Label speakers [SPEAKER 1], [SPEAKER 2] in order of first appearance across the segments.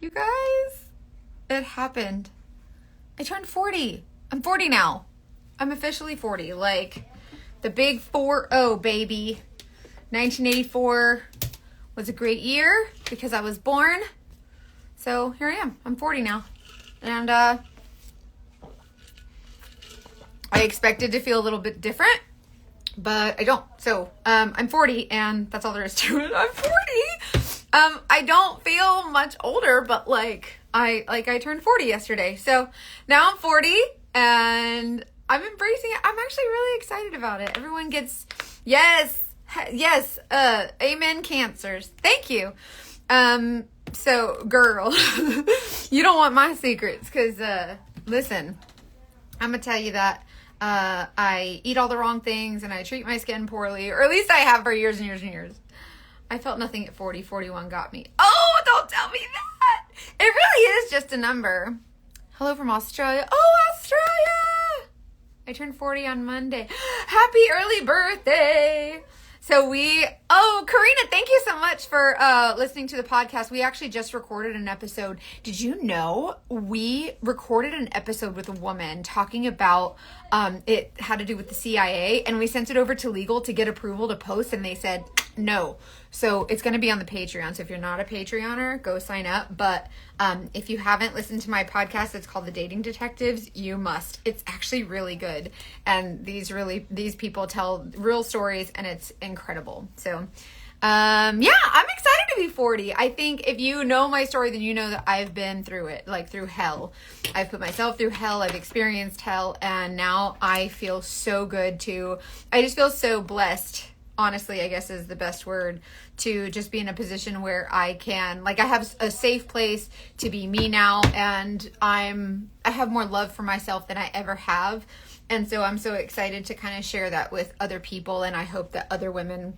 [SPEAKER 1] You guys, it happened. I turned 40. I'm 40 now. I'm officially 40. Like, the big 4-0, baby. 1984 was a great year because I was born. So here I am. I'm 40 now. And I expected to feel a little bit different, but I don't. So I'm 40, and that's all there is to it. I'm 40. I don't feel much older, but I turned 40 yesterday. So now I'm 40, and I'm embracing it. I'm actually really excited about it. Everyone gets yes, amen, cancers. Thank you. So girl, you don't want my secrets, because listen, I'm gonna tell you that I eat all the wrong things and I treat my skin poorly, or at least I have for years and years and years. I felt nothing at 40. 41 got me. Oh, don't tell me that. It really is just a number. Hello from Australia. Oh, Australia. I turned 40 on Monday. Happy early birthday. So Karina, thank you so much for listening to the podcast. We actually just recorded an episode. Did you know we recorded an episode with a woman talking about it had to do with the CIA, and we sent it over to legal to get approval to post, and they said no. So it's going to be on the Patreon. So if you're not a Patreoner, go sign up. But if you haven't listened to my podcast, it's called The Dating Detectives. You must. It's actually really good. And these people tell real stories, and it's incredible. So I'm excited to be 40. I think if you know my story, then you know that I've been through it, like through hell. I've put myself through hell. I've experienced hell. And now I feel so good I just feel so blessed. Honestly, I guess is the best word, to just be in a position where I can, I have a safe place to be me now, and I have more love for myself than I ever have. And so I'm so excited to kind of share that with other people, and I hope that other women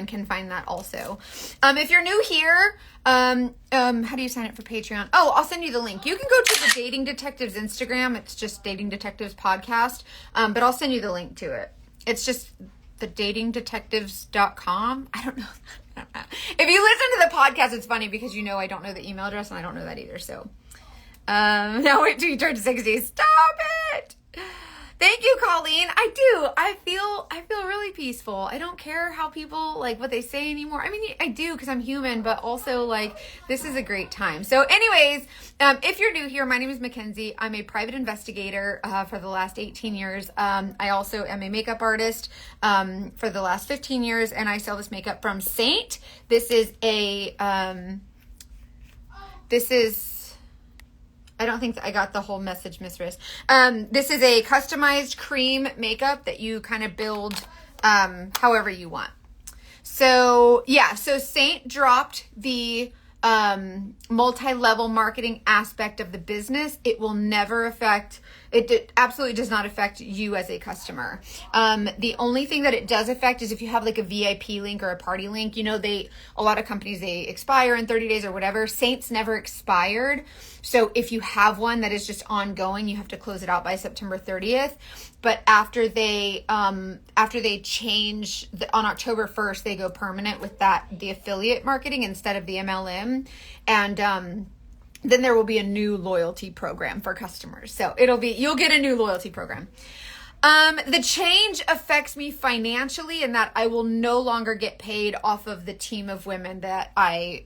[SPEAKER 1] can find that also. If you're new here, how do you sign up for Patreon? Oh, I'll send you the link. You can go to the Dating Detectives Instagram. It's just Dating Detectives Podcast. But I'll send you the link to it. It's just thedatingdetectives.com. I don't know. If you listen to the podcast, it's funny because I don't know the email address, and I don't know that either. So, now wait till you turn 60. Stop it. Thank you, Colleen. I do. I feel really peaceful. I don't care how people what they say anymore. I mean, I do because I'm human, but also this is a great time. So anyways, if you're new here, my name is Mackenzie. I'm a private investigator for the last 18 years. I also am a makeup artist for the last 15 years, and I sell this makeup from Saint. I don't think I got the whole message, Miss Riz. This is a customized cream makeup that you kind of build however you want. So Saint dropped the multi-level marketing aspect of the business. It will never affect, it absolutely does not affect you as a customer. The only thing that it does affect is if you have a VIP link or a party link. A lot of companies, they expire in 30 days or whatever. Saint's never expired. So if you have one that is just ongoing, you have to close it out by September 30th. But after they change on October 1st, they go permanent with the affiliate marketing instead of the MLM. And then there will be a new loyalty program for customers. So you'll get a new loyalty program. The change affects me financially in that I will no longer get paid off of the team of women that I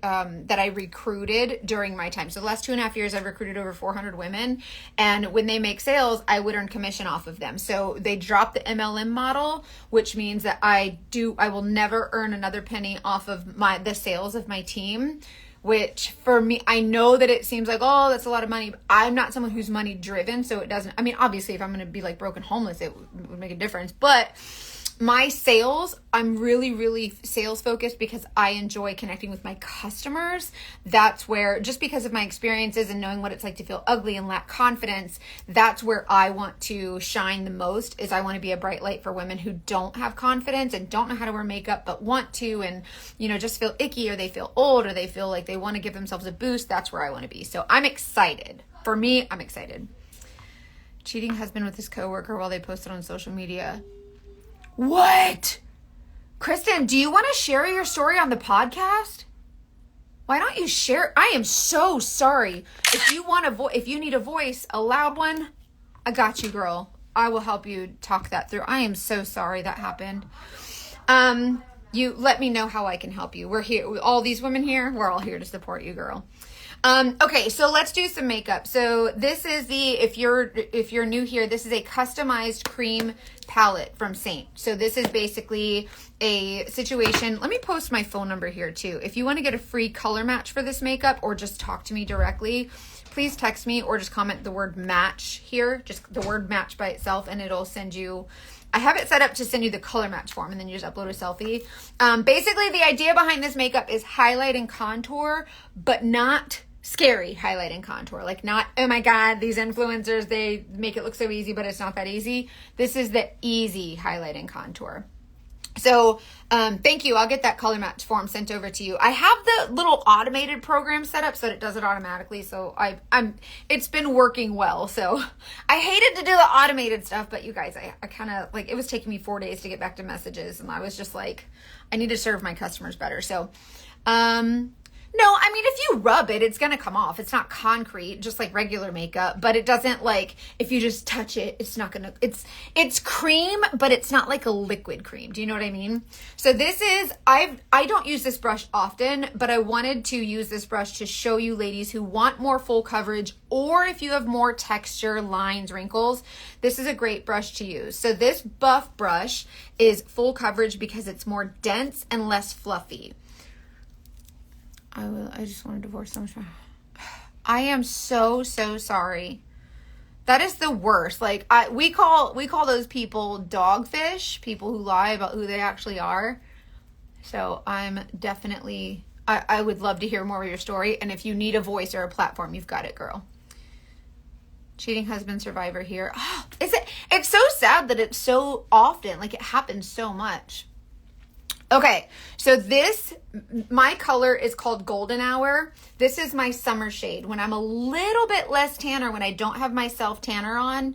[SPEAKER 1] recruited during my time. So the last 2.5 years, I've recruited over 400 women, and when they make sales, I would earn commission off of them. So they dropped the MLM model, which means that I will never earn another penny off of the sales of my team. Which for me, I know that it seems like, oh, that's a lot of money. But I'm not someone who's money driven. So it doesn't, obviously if I'm going to be broken homeless, it would make a difference. But my sales, I'm really, really sales focused because I enjoy connecting with my customers. That's where, just because of my experiences and knowing what it's like to feel ugly and lack confidence, that's where I want to shine the most. Is I want to be a bright light for women who don't have confidence and don't know how to wear makeup, but want to, and just feel icky, or they feel old, or they feel like they want to give themselves a boost. That's where I want to be. So I'm excited. For me, I'm excited. Cheating husband with his coworker while they posted on social media. What? Kristen, do you want to share your story on the podcast? Why don't you share? I am so sorry. If you want if you need a voice, a loud one, I got you, girl. I will help you talk that through. I am so sorry that happened. You let me know how I can help you. We're here. All these women here, we're all here to support you, girl. Okay, so let's do some makeup. So this is if you're new here, this is a customized cream palette from Saint. So this is basically a situation. Let me post my phone number here too. If you want to get a free color match for this makeup or just talk to me directly, please text me or just comment the word match here, just the word match by itself, and it'll send you. I have it set up to send you the color match form, and then you just upload a selfie. Basically, the idea behind this makeup is highlight and contour, but not scary highlight and contour. Like not, oh my God, these influencers, they make it look so easy, but it's not that easy. This is the easy highlight and contour. So thank you. I'll get that color match form sent over to you. I have the little automated program set up so that it does it automatically. So it's been working well. So I hated to do the automated stuff, but you guys, I kind of like, it was taking me 4 days to get back to messages, and I was just like, I need to serve my customers better. So, no, I mean, if you rub it, it's going to come off. It's not concrete, just like regular makeup, but it doesn't like, if you just touch it, it's not going to, it's cream, but it's not like a liquid cream. Do you know what I mean? So this is, I don't use this brush often, but I wanted to use this brush to show you ladies who want more full coverage, or if you have more texture, lines, wrinkles, this is a great brush to use. So this buff brush is full coverage because it's more dense and less fluffy. I just want to divorce so much. I am so sorry. That is the worst. Like we call those people dogfish, people who lie about who they actually are. So I'm definitely, I would love to hear more of your story. And if you need a voice or a platform, you've got it, girl. Cheating husband survivor here. Oh, it's so sad that it's so often, like it happens so much. Okay, so my color is called Golden Hour. This is my summer shade. When I'm a little bit less tanner, when I don't have my self tanner on,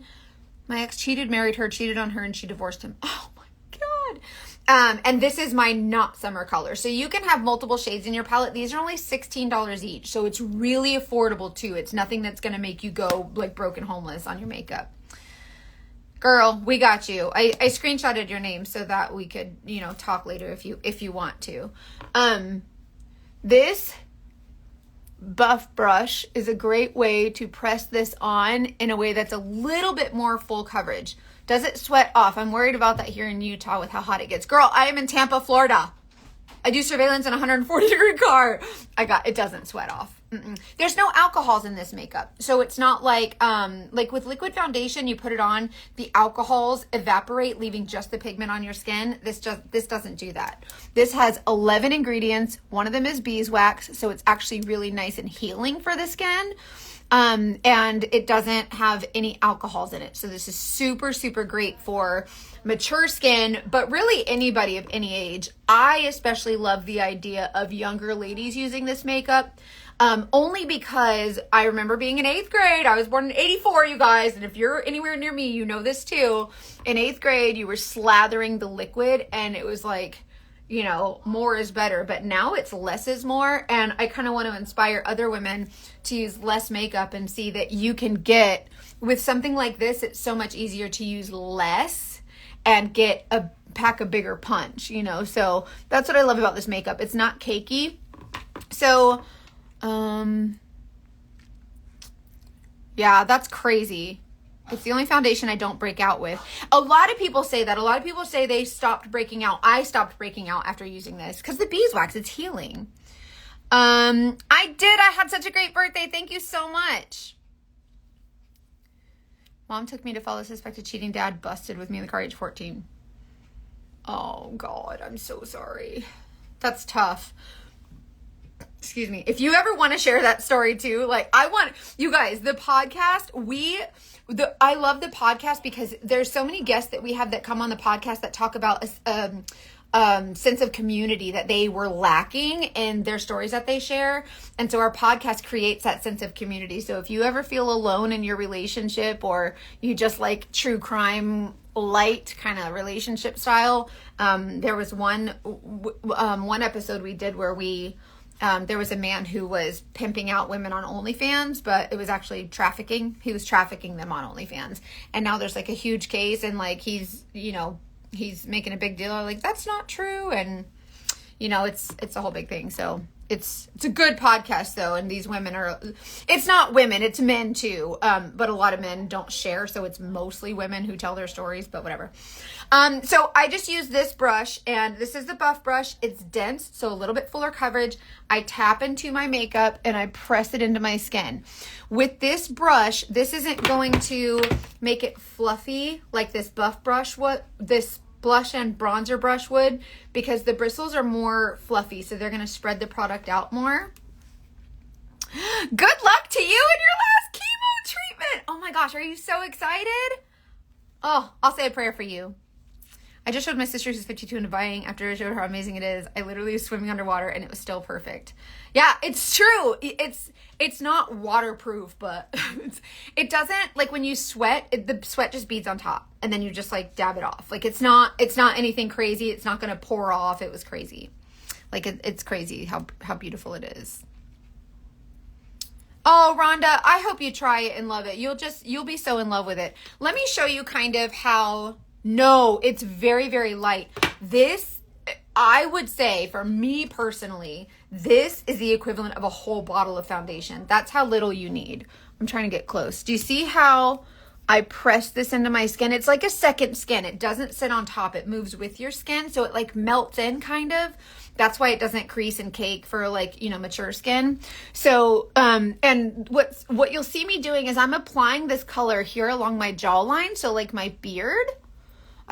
[SPEAKER 1] my ex married her, cheated on her, and she divorced him. Oh my God. And this is my not summer color. So you can have multiple shades in your palette. These are only $16 each. So it's really affordable too. It's nothing that's going to make you go like broken homeless on your makeup. Girl, we got you. I screenshotted your name so that we could, talk later if you want to. This buff brush is a great way to press this on in a way that's a little bit more full coverage. Does it sweat off? I'm worried about that here in Utah with how hot it gets. Girl, I am in Tampa, Florida. I do surveillance in a 140-degree car. It doesn't sweat off. There's no alcohols in this makeup. So it's not like with liquid foundation, you put it on, the alcohols evaporate, leaving just the pigment on your skin. This doesn't do that. This has 11 ingredients. One of them is beeswax. So it's actually really nice and healing for the skin. And it doesn't have any alcohols in it. So this is super, super great for mature skin, but really anybody of any age. I especially love the idea of younger ladies using this makeup. Only because I remember being in 8th grade. I was born in 84, you guys. And if you're anywhere near me, you know this too. In 8th grade, you were slathering the liquid and it was like, more is better. But now it's less is more. And I kind of want to inspire other women to use less makeup and see that you can get, with something like this, it's so much easier to use less and get pack a bigger punch, So that's what I love about this makeup. It's not cakey. So, yeah, that's crazy. It's the only foundation I don't break out with. A lot of people say that. A lot of people say they stopped breaking out. I stopped breaking out after using this because the beeswax, it's healing. I did. I had such a great birthday. Thank you so much. Mom took me to follow suspected cheating dad, busted with me in the car age 14. Oh God, I'm so sorry. That's tough. Excuse me. If you ever want to share that story too, I want you guys, the podcast, I love the podcast because there's so many guests that we have that come on the podcast that talk about sense of community that they were lacking in their stories that they share. And so our podcast creates that sense of community. So if you ever feel alone in your relationship or you just like true crime light kind of relationship style, there was one episode we did where we there was a man who was pimping out women on OnlyFans, but it was actually trafficking. He was trafficking them on OnlyFans. And now there's like a huge case, and like he's making a big deal. Like, that's not true. And, it's a whole big thing. So it's a good podcast though. And these women it's not women, it's men too. But a lot of men don't share. So it's mostly women who tell their stories, but whatever. So I just use this brush, and this is the buff brush. It's dense, so a little bit fuller coverage. I tap into my makeup and I press it into my skin. With this brush, this isn't going to make it fluffy like this buff brush this blush and bronzer brush would, because the bristles are more fluffy, so they're going to spread the product out more. Good luck to you in your last chemo treatment. Oh my gosh, are you so excited? Oh, I'll say a prayer for you. I just showed my sister who's 52 and dying after I showed her how amazing it is. I literally was swimming underwater and it was still perfect. Yeah, it's true. It's not waterproof, but it doesn't, like when you sweat, the sweat just beads on top and then you just like dab it off. Like it's not anything crazy. It's not going to pour off. It was crazy. Like it's crazy how beautiful it is. Oh, Rhonda, I hope you try it and love it. You'll be so in love with it. Let me show you kind of how. No, it's very, very light. This, I would say, for me personally, this is the equivalent of a whole bottle of foundation. That's how little you need. I'm trying to get close. Do you see how I press this into my skin? It's like a second skin. It doesn't sit on top. It moves with your skin, so it like melts in kind of. That's why it doesn't crease and cake for like, mature skin. So, and what you'll see me doing is I'm applying this color here along my jawline, so like my beard.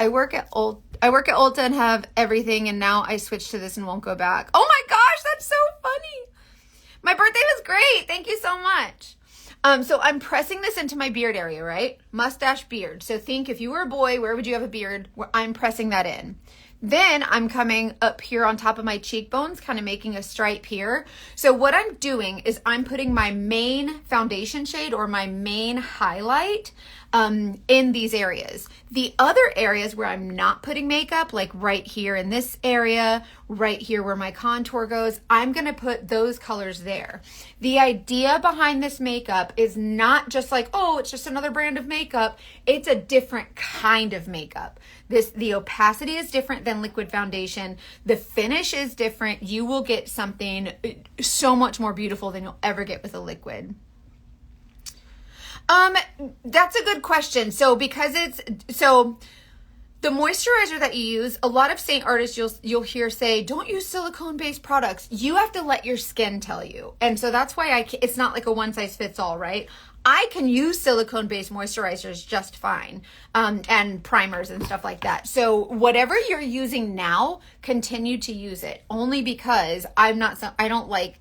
[SPEAKER 1] I work at Ulta and have everything, and now I switched to this and won't go back. Oh my gosh, that's so funny. My birthday was great. Thank you so much. So I'm pressing this into my beard area, right? Mustache, beard. So think if you were a boy, where would you have a beard? I'm pressing that in. Then I'm coming up here on top of my cheekbones, kind of making a stripe here. So what I'm doing is I'm putting my main foundation shade or my main highlight in these areas. The other areas where I'm not putting makeup, like right here in this area, right here where my contour goes, I'm going to put those colors there. The idea behind this makeup is not just like, oh, it's just another brand of makeup. It's a different kind of makeup. The opacity is different than liquid foundation. The finish is different. You will get something so much more beautiful than you'll ever get with a liquid. That's a good question. So the moisturizer that you use, a lot of Saint artists you'll hear say, don't use silicone-based products. You have to let your skin tell you. And so that's why it's not like a one size fits all, right? I can use silicone-based moisturizers just fine, and primers and stuff like that. So whatever you're using now, continue to use it. Only because I don't like,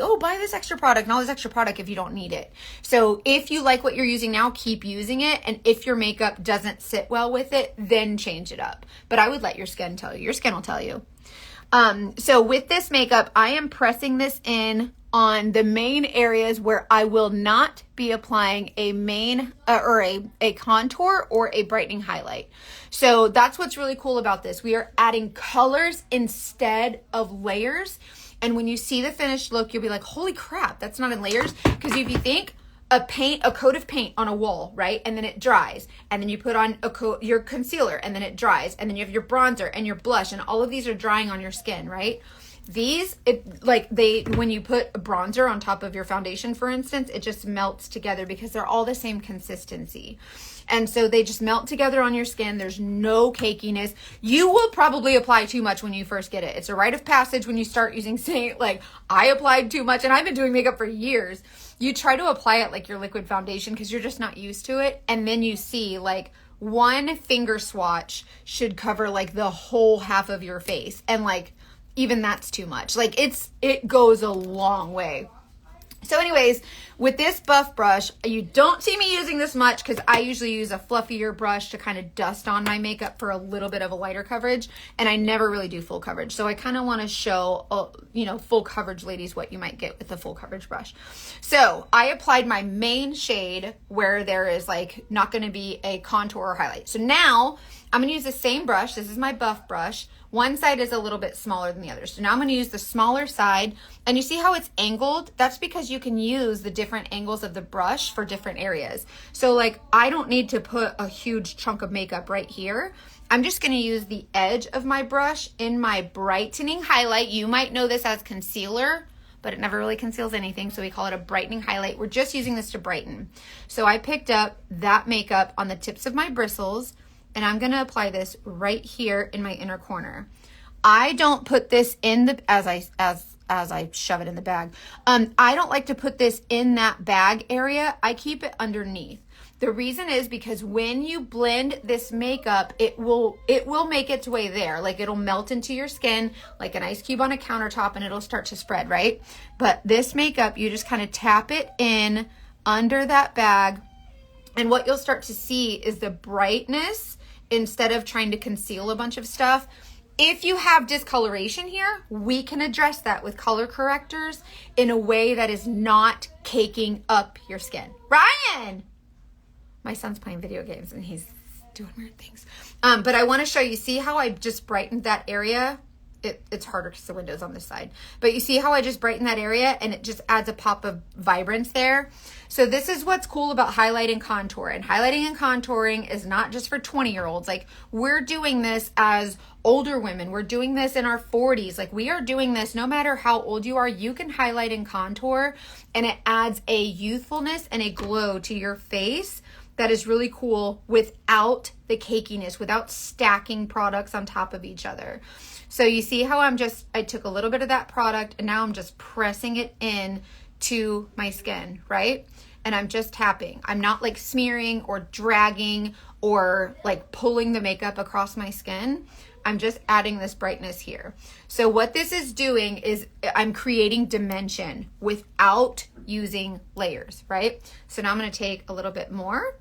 [SPEAKER 1] oh, buy this extra product and all this extra product if you don't need it. So if you like what you're using now, keep using it. And if your makeup doesn't sit well with it, then change it up. But I would let your skin tell you. Your skin will tell you. So with this makeup, I am pressing this in on the main areas where I will not be applying a main or a contour or a brightening highlight. So that's what's really cool about this. We are adding colors instead of layers. And when you see the finished look, you'll be like, holy crap, that's not in layers. Because if you think a coat of paint on a wall, right? And then it dries. And then you put on your concealer and then it dries. And then you have your bronzer and your blush, and all of these are drying on your skin, right? When you put a bronzer on top of your foundation, for instance, it just melts together because they're all the same consistency. And so they just melt together on your skin. There's no cakiness. You will probably apply too much when you first get it. It's a rite of passage when you start using Saint. Like, I applied too much, and I've been doing makeup for years. You try to apply it like your liquid foundation because you're just not used to it. And then you see like one finger swatch should cover like the whole half of your face. And like, even that's too much. Like it goes a long way. So anyways, with this buff brush, you don't see me using this much because I usually use a fluffier brush to kind of dust on my makeup for a little bit of a lighter coverage. And I never really do full coverage. So I kind of want to show, full coverage ladies what you might get with the full coverage brush. So I applied my main shade where there is like not going to be a contour or highlight. So now I'm going to use the same brush. This is my buff brush One side is a little bit smaller than the other. So now I'm going to use the smaller side, and you see how it's angled? That's because you can use the different angles of the brush for different areas. So like, I don't need to put a huge chunk of makeup right here. I'm just going to use the edge of my brush in my brightening highlight. You might know this as concealer, but it never really conceals anything, so we call it a brightening highlight. We're just using this to brighten. So I picked up that makeup on the tips of my bristles, and I'm gonna apply this right here in my inner corner. I don't put this in the, as I shove it in the bag. I don't like to put this in that bag area. I keep it underneath. The reason is because when you blend this makeup, it will make its way there. Like, it'll melt into your skin like an ice cube on a countertop, and it'll start to spread, right? But this makeup, you just kind of tap it in under that bag, and what you'll start to see is the brightness instead of trying to conceal a bunch of stuff. If you have discoloration here, we can address that with color correctors in a way that is not caking up your skin. Ryan! My son's playing video games and he's doing weird things. But I want to show you, see how I just brightened that area? It's harder because the window's on this side. But you see how I just brightened that area and it just adds a pop of vibrance there? So this is what's cool about highlight and contour. And highlighting and contouring is not just for 20-year-olds. Like, we're doing this as older women. We're doing this in our 40s. Like, we are doing this no matter how old you are. You can highlight and contour, and it adds a youthfulness and a glow to your face that is really cool without the cakiness, without stacking products on top of each other. So you see how I took a little bit of that product and now I'm just pressing it in to my skin, right? And I'm just tapping. I'm not like smearing or dragging or like pulling the makeup across my skin. I'm just adding this brightness here. So what this is doing is I'm creating dimension without using layers, right? So now I'm gonna take a little bit more.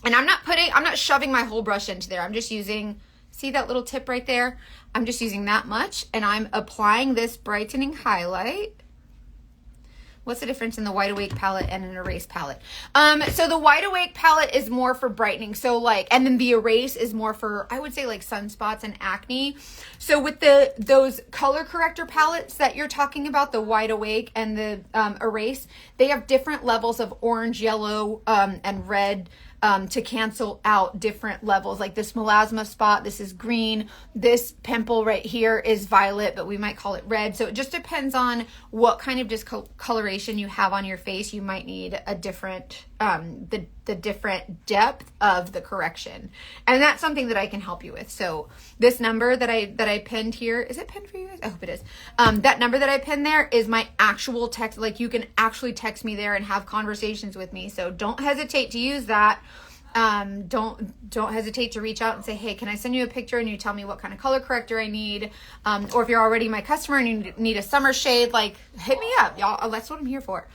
[SPEAKER 1] And I'm not shoving my whole brush into there. I'm just using, see that little tip right there? I'm just using that much, and I'm applying this brightening highlight. What's the difference in the Wide Awake palette and an Erase palette? So the Wide Awake palette is more for brightening. So like, and then the Erase is more for, I would say, like sunspots and acne. So with those color corrector palettes that you're talking about, the Wide Awake and the Erase, they have different levels of orange, yellow, and red, to cancel out different levels. Like this melasma spot, this is green. This pimple right here is violet, but we might call it red. So it just depends on what kind of discoloration you have on your face. You might need a different, the different depth of the correction. And that's something that I can help you with. So this number that I pinned here, is it pinned for you guys? I hope it is. That number that I pinned there is my actual text. Like, you can actually text me there and have conversations with me. So don't hesitate to use that. Don't hesitate to reach out and say, hey, can I send you a picture and you tell me what kind of color corrector I need? Or if you're already my customer and you need a summer shade, like, hit me up, y'all. That's what I'm here for.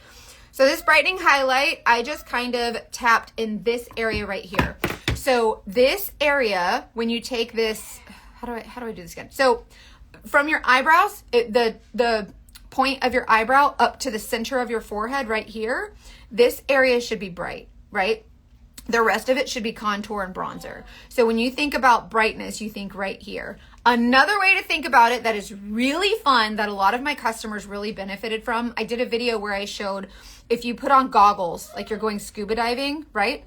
[SPEAKER 1] So this brightening highlight, I just kind of tapped in this area right here. So this area, when you take this, how do I do this again? So from your eyebrows, the point of your eyebrow up to the center of your forehead right here, this area should be bright, right? The rest of it should be contour and bronzer. So when you think about brightness, you think right here. Another way to think about it that is really fun, that a lot of my customers really benefited from, I did a video where I showed if you put on goggles, like you're going scuba diving, right?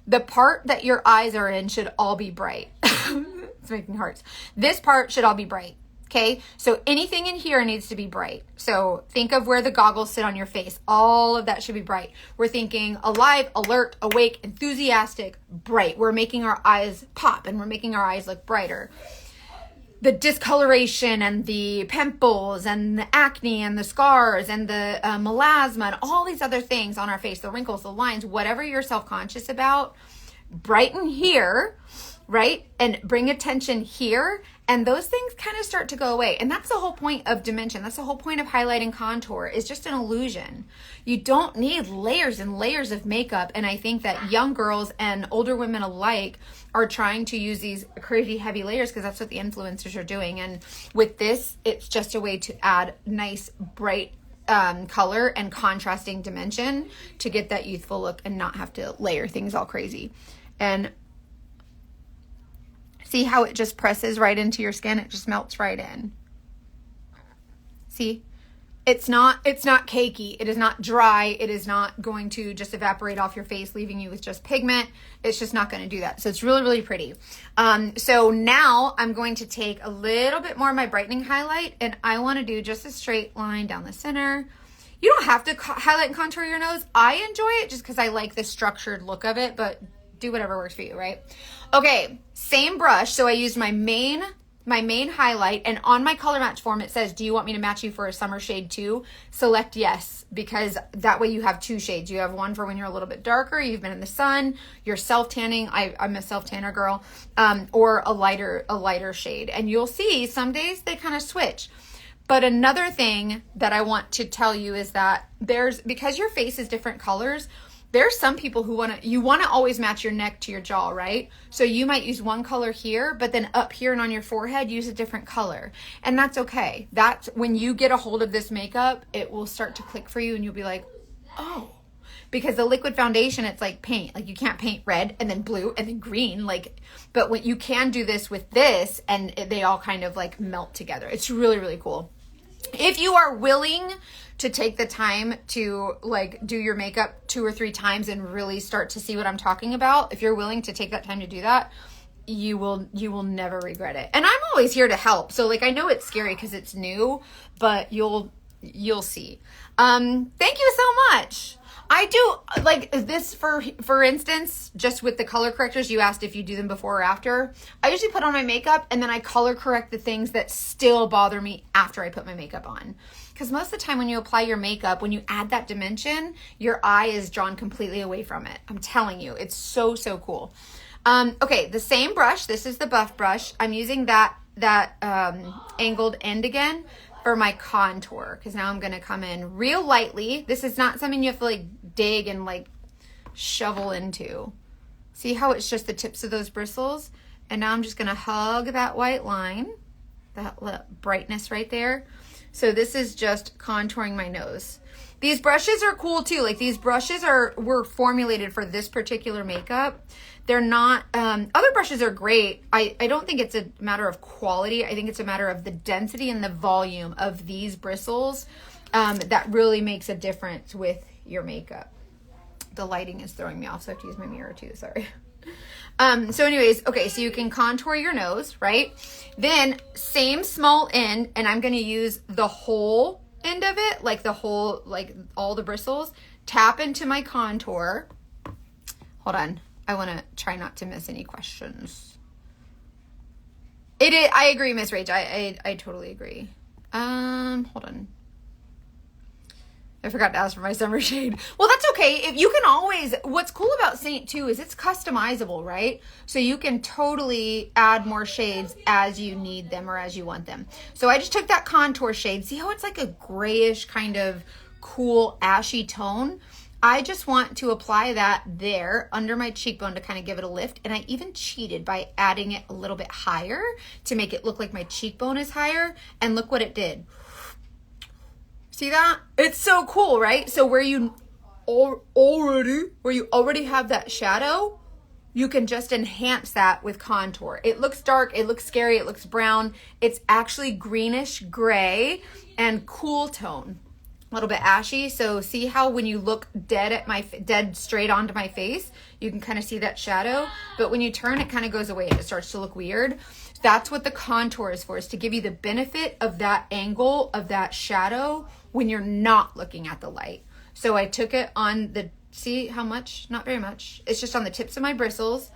[SPEAKER 1] The part that your eyes are in should all be bright. It's making hearts. This part should all be bright. Okay, so anything in here needs to be bright. So think of where the goggles sit on your face. All of that should be bright. We're thinking alive, alert, awake, enthusiastic, bright. We're making our eyes pop and we're making our eyes look brighter. The discoloration and the pimples and the acne and the scars and the melasma and all these other things on our face, the wrinkles, the lines, whatever you're self-conscious about, brighten here, right? And bring attention here. And those things kind of start to go away. And that's the whole point of dimension. That's the whole point of highlight and contour, is just an illusion. You don't need layers and layers of makeup. And I think that young girls and older women alike are trying to use these crazy heavy layers because that's what the influencers are doing. And with this, it's just a way to add nice, bright color and contrasting dimension to get that youthful look and not have to layer things all crazy. And See how it just presses right into your skin? It just melts right in. See? It's not cakey. It is not dry. It is not going to just evaporate off your face, leaving you with just pigment. It's just not going to do that. So it's really, really pretty. So now I'm going to take a little bit more of my brightening highlight, and I want to do just a straight line down the center. You don't have to highlight and contour your nose. I enjoy it just because I like the structured look of it, but do whatever works for you, right? Okay, same brush. So I used my main highlight, and on my color match form it says, do you want me to match you for a summer shade too? Select yes, because that way you have 2 shades. You have one for when you're a little bit darker, you've been in the sun, you're self-tanning, I'm a self-tanner girl, or a lighter shade. And you'll see some days they kind of switch. But another thing that I want to tell you is that because your face is different colors, there's some people who you want to always match your neck to your jaw, right? So you might use one color here, but then up here and on your forehead, use a different color. And that's okay. That's when you get a hold of this makeup, it will start to click for you and you'll be like, oh, because the liquid foundation, it's like paint. Like you can't paint red and then blue and then green. But what you can do this with this, and they all kind of like melt together. It's really, really cool. If you are willing to take the time to like do your makeup 2 or 3 times and really start to see what I'm talking about, if you're willing to take that time to do that, you will never regret it. And I'm always here to help. So like, I know it's scary because it's new, but you'll see. Thank you so much. I do like this for instance, just with the color correctors, you asked if you do them before or after. I usually put on my makeup and then I color correct the things that still bother me after I put my makeup on. Because most of the time when you apply your makeup, when you add that dimension, your eye is drawn completely away from it. I'm telling you, it's so, so cool. Okay, the same brush. This is the buff brush. I'm using that angled end again for my contour, because now I'm going to come in real lightly. This is not something you have to like dig and like shovel into. See how it's just the tips of those bristles? And now I'm just going to hug that white line, that brightness right there. So this is just contouring my nose. These brushes are cool too. Like these brushes were formulated for this particular makeup. They're not, other brushes are great. I don't think it's a matter of quality. I think it's a matter of the density and the volume of these bristles that really makes a difference with your makeup. The lighting is throwing me off, so I have to use my mirror too, sorry. So anyways, okay, so you can contour your nose, right? Then same small end, and I'm gonna use the whole end of it, like the whole, like all the bristles, tap into my contour. Hold on. I want to try not to miss any questions. I agree, Miss Rach. I totally agree. Hold on. I forgot to ask for my summer shade. Well, that's okay. If you can always, what's cool about Saint too is it's customizable, right? So you can totally add more shades as you need them or as you want them. So I just took that contour shade. See how it's like a grayish kind of cool ashy tone? I just want to apply that there under my cheekbone to kind of give it a lift. And I even cheated by adding it a little bit higher to make it look like my cheekbone is higher. And look what it did. See that? It's so cool, right? So where you already have that shadow, you can just enhance that with contour. It looks dark, it looks scary, it looks brown. It's actually greenish gray and cool tone. A little bit ashy. So see how when you look dead straight onto my face, you can kind of see that shadow. But when you turn, it kind of goes away and it starts to look weird. That's what the contour is for, is to give you the benefit of that angle of that shadow when you're not looking at the light. So I took it on the, see how much? Not very much. It's just on the tips of my bristles.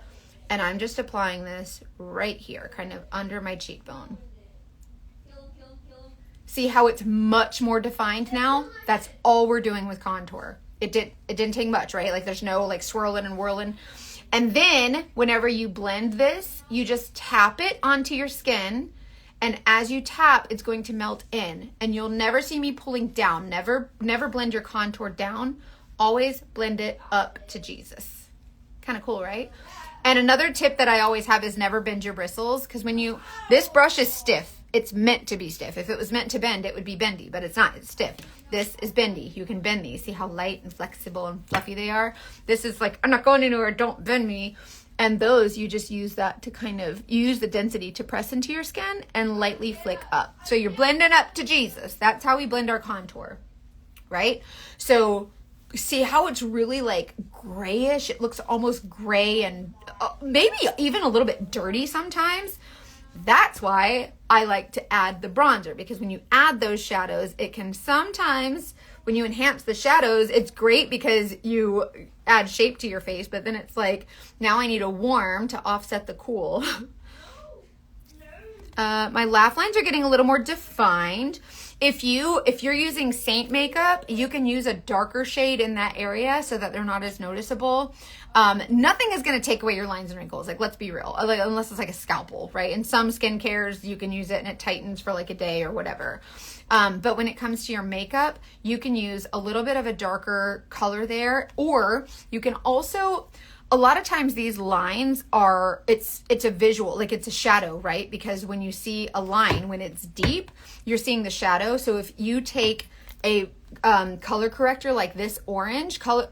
[SPEAKER 1] And I'm just applying this right here, kind of under my cheekbone. See how it's much more defined now? That's all we're doing with contour. It didn't take much, right? Like there's no like swirling and whirling. And then whenever you blend this, you just tap it onto your skin. And as you tap, it's going to melt in. And you'll never see me pulling down. Never blend your contour down. Always blend it up to Jesus. Kind of cool, right? And another tip that I always have is never bend your bristles. Because this brush is stiff. It's meant to be stiff. If it was meant to bend, it would be bendy, but it's not. It's stiff. This is bendy. You can bend these. See how light and flexible and fluffy they are? This is like, I'm not going anywhere. Don't bend me. And those, you just use that to kind of use the density to press into your skin and lightly flick up. So you're blending up to Jesus. That's how we blend our contour, right? So see how it's really like grayish? It looks almost gray and maybe even a little bit dirty sometimes. That's why I like to add the bronzer, because when you add those shadows, it can sometimes, when you enhance the shadows, it's great because you add shape to your face, but then it's like, now I need a warm to offset the cool. My laugh lines are getting a little more defined. If you're using Saint makeup, you can use a darker shade in that area so that they're not as noticeable. Nothing is going to take away your lines and wrinkles. Like, let's be real, like, unless it's like a scalpel, right? In some skincares, you can use it and it tightens for like a day or whatever. But when it comes to your makeup, you can use a little bit of a darker color there, or you can also, a lot of times these lines are, it's a visual, like it's a shadow, right? Because when you see a line, when it's deep, you're seeing the shadow. So if you take a color corrector like this orange color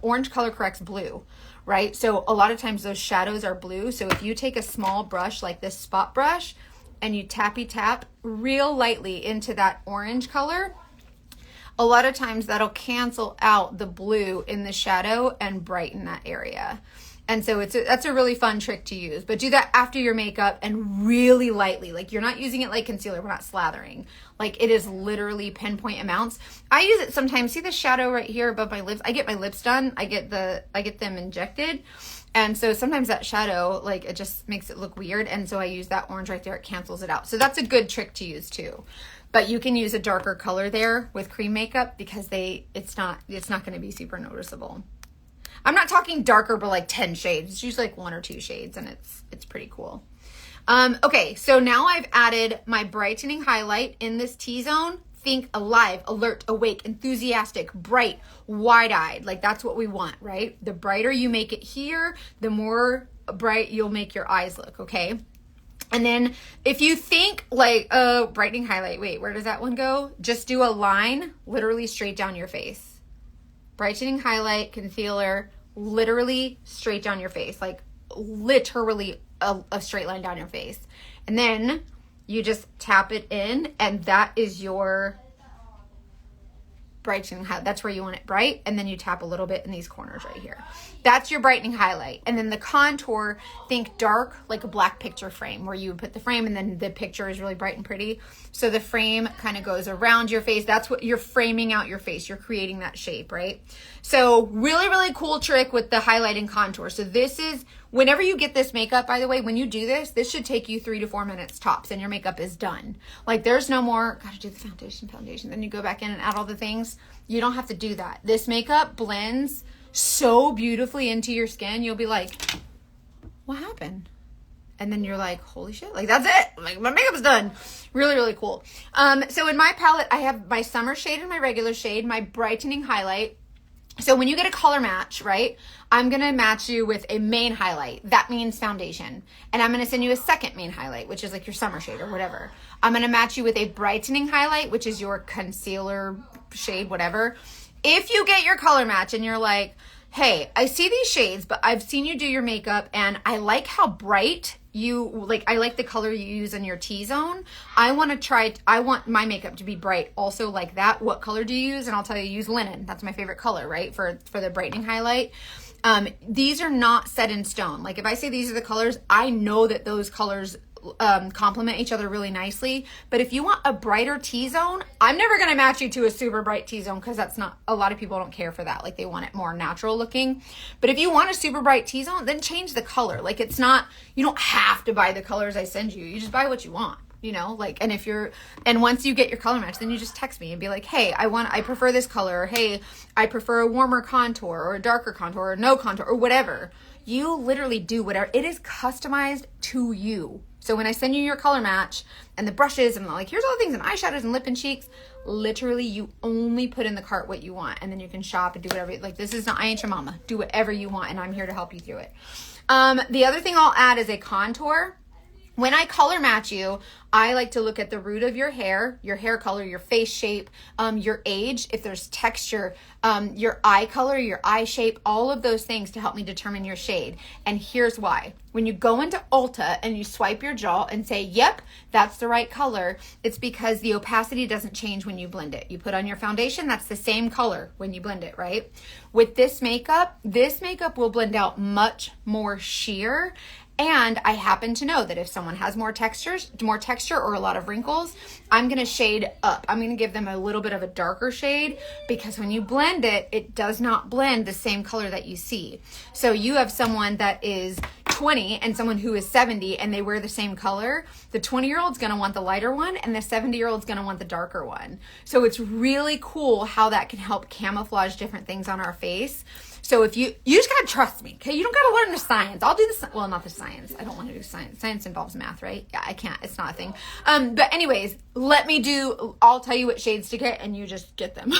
[SPEAKER 1] corrects blue, right? So a lot of times those shadows are blue. So if you take a small brush like this spot brush and you tappy tap real lightly into that orange color, a lot of times that'll cancel out the blue in the shadow and brighten that area. And so that's a really fun trick to use, but do that after your makeup and really lightly. Like, you're not using it like concealer. We're not slathering. Like, it is literally pinpoint amounts. I use it sometimes. See the shadow right here above my lips? I get my lips done. I get them injected. And so sometimes that shadow, like, it just makes it look weird. And so I use that orange right there. It cancels it out. So that's a good trick to use too. But you can use a darker color there with cream makeup because it's not going to be super noticeable. I'm not talking darker, but like 10 shades. It's usually like 1 or 2 shades, and it's pretty cool. Okay, so now I've added my brightening highlight in this T-zone. Think alive, alert, awake, enthusiastic, bright, wide-eyed. Like, that's what we want, right? The brighter you make it here, the more bright you'll make your eyes look, okay? And then if you think like, brightening highlight, wait, where does that one go? Just do a line literally straight down your face. Brightening highlight, concealer, literally straight down your face, like literally a straight line down your face. And then you just tap it in, and that is your brightening highlight. That's where you want it bright. And then you tap a little bit in these corners right here. That's your brightening highlight. And then the contour, think dark, like a black picture frame, where you put the frame and then the picture is really bright and pretty. So the frame kind of goes around your face. That's what you're framing out your face. You're creating that shape, right? So really, really cool trick with the highlight and contour. So this is, whenever you get this makeup, by the way, when you do this should take you 3 to 4 minutes tops, and your makeup is done. Like, there's no more, gotta do the foundation. Then you go back in and add all the things. You don't have to do that. This makeup blends so beautifully into your skin. You'll be like, what happened? And then you're like, holy shit, like, that's it. Like, my makeup's done. Really, really cool. So in my palette, I have my summer shade and my regular shade, my brightening highlight. So when you get a color match, right, I'm going to match you with a main highlight. That means foundation. And I'm going to send you a second main highlight, which is like your summer shade or whatever. I'm going to match you with a brightening highlight, which is your concealer shade, whatever. If you get your color match and you're like, hey, I see these shades, but I've seen you do your makeup and I like how bright I like the color you use in your T-zone. I want my makeup to be bright also like that. What color do you use? And I'll tell you, use linen. That's my favorite color, right? For the brightening highlight. These are not set in stone. Like, if I say these are the colors, I know that those colors complement each other really nicely. But if you want a brighter T-zone, I'm never going to match you to a super bright T-zone, because that's not, a lot of people don't care for that. Like, they want it more natural looking. But if you want a super bright T-zone, then change the color. Like, it's not, you don't have to buy the colors I send you. You just buy what you want, you know, like, and once you get your color match, then you just text me and be like, hey, I prefer this color. Or, hey, I prefer a warmer contour or a darker contour or no contour or whatever. You literally do whatever. It is customized to you. So when I send you your color match and the brushes and like, here's all the things and eyeshadows and lip and cheeks, literally you only put in the cart what you want, and then you can shop and do whatever. Like, this is not, I ain't your mama. Do whatever you want, and I'm here to help you through it. The other thing I'll add is a contour. When I color match you, I like to look at the root of your hair color, your face shape, your age, if there's texture, your eye color, your eye shape, all of those things to help me determine your shade. And here's why. When you go into Ulta and you swipe your jaw and say, yep, that's the right color, it's because the opacity doesn't change when you blend it. You put on your foundation, that's the same color when you blend it, right? With this makeup will blend out much more sheer. And I happen to know that if someone has more texture or a lot of wrinkles, I'm going to shade up. I'm going to give them a little bit of a darker shade because when you blend it, it does not blend the same color that you see. So you have someone that is 20 and someone who is 70 and they wear the same color. The 20-year-old's going to want the lighter one and the 70-year-old's going to want the darker one. So it's really cool how that can help camouflage different things on our face. So if you just gotta trust me, okay? You don't gotta learn the science. I'll do well, not the science. I don't want to do science. Science involves math, right? Yeah, I can't. It's not a thing. But anyways, I'll tell you what shades to get and you just get them.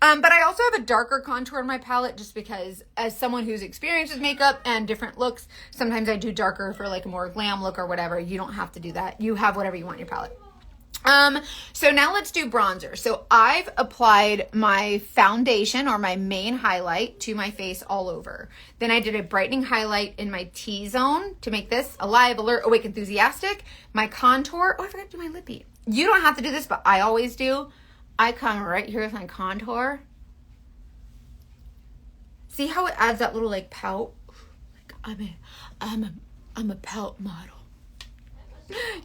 [SPEAKER 1] But I also have a darker contour in my palette just because as someone who's experienced with makeup and different looks, sometimes I do darker for like a more glam look or whatever. You don't have to do that. You have whatever you want in your palette. So now let's do bronzer. So I've applied my foundation or my main highlight to my face all over. Then I did a brightening highlight in my T-zone to make this alive, alert, awake, enthusiastic. My contour. Oh, I forgot to do my lippy. You don't have to do this, but I always do. I come right here with my contour. See how it adds that little like pout? Like I'm a pout model.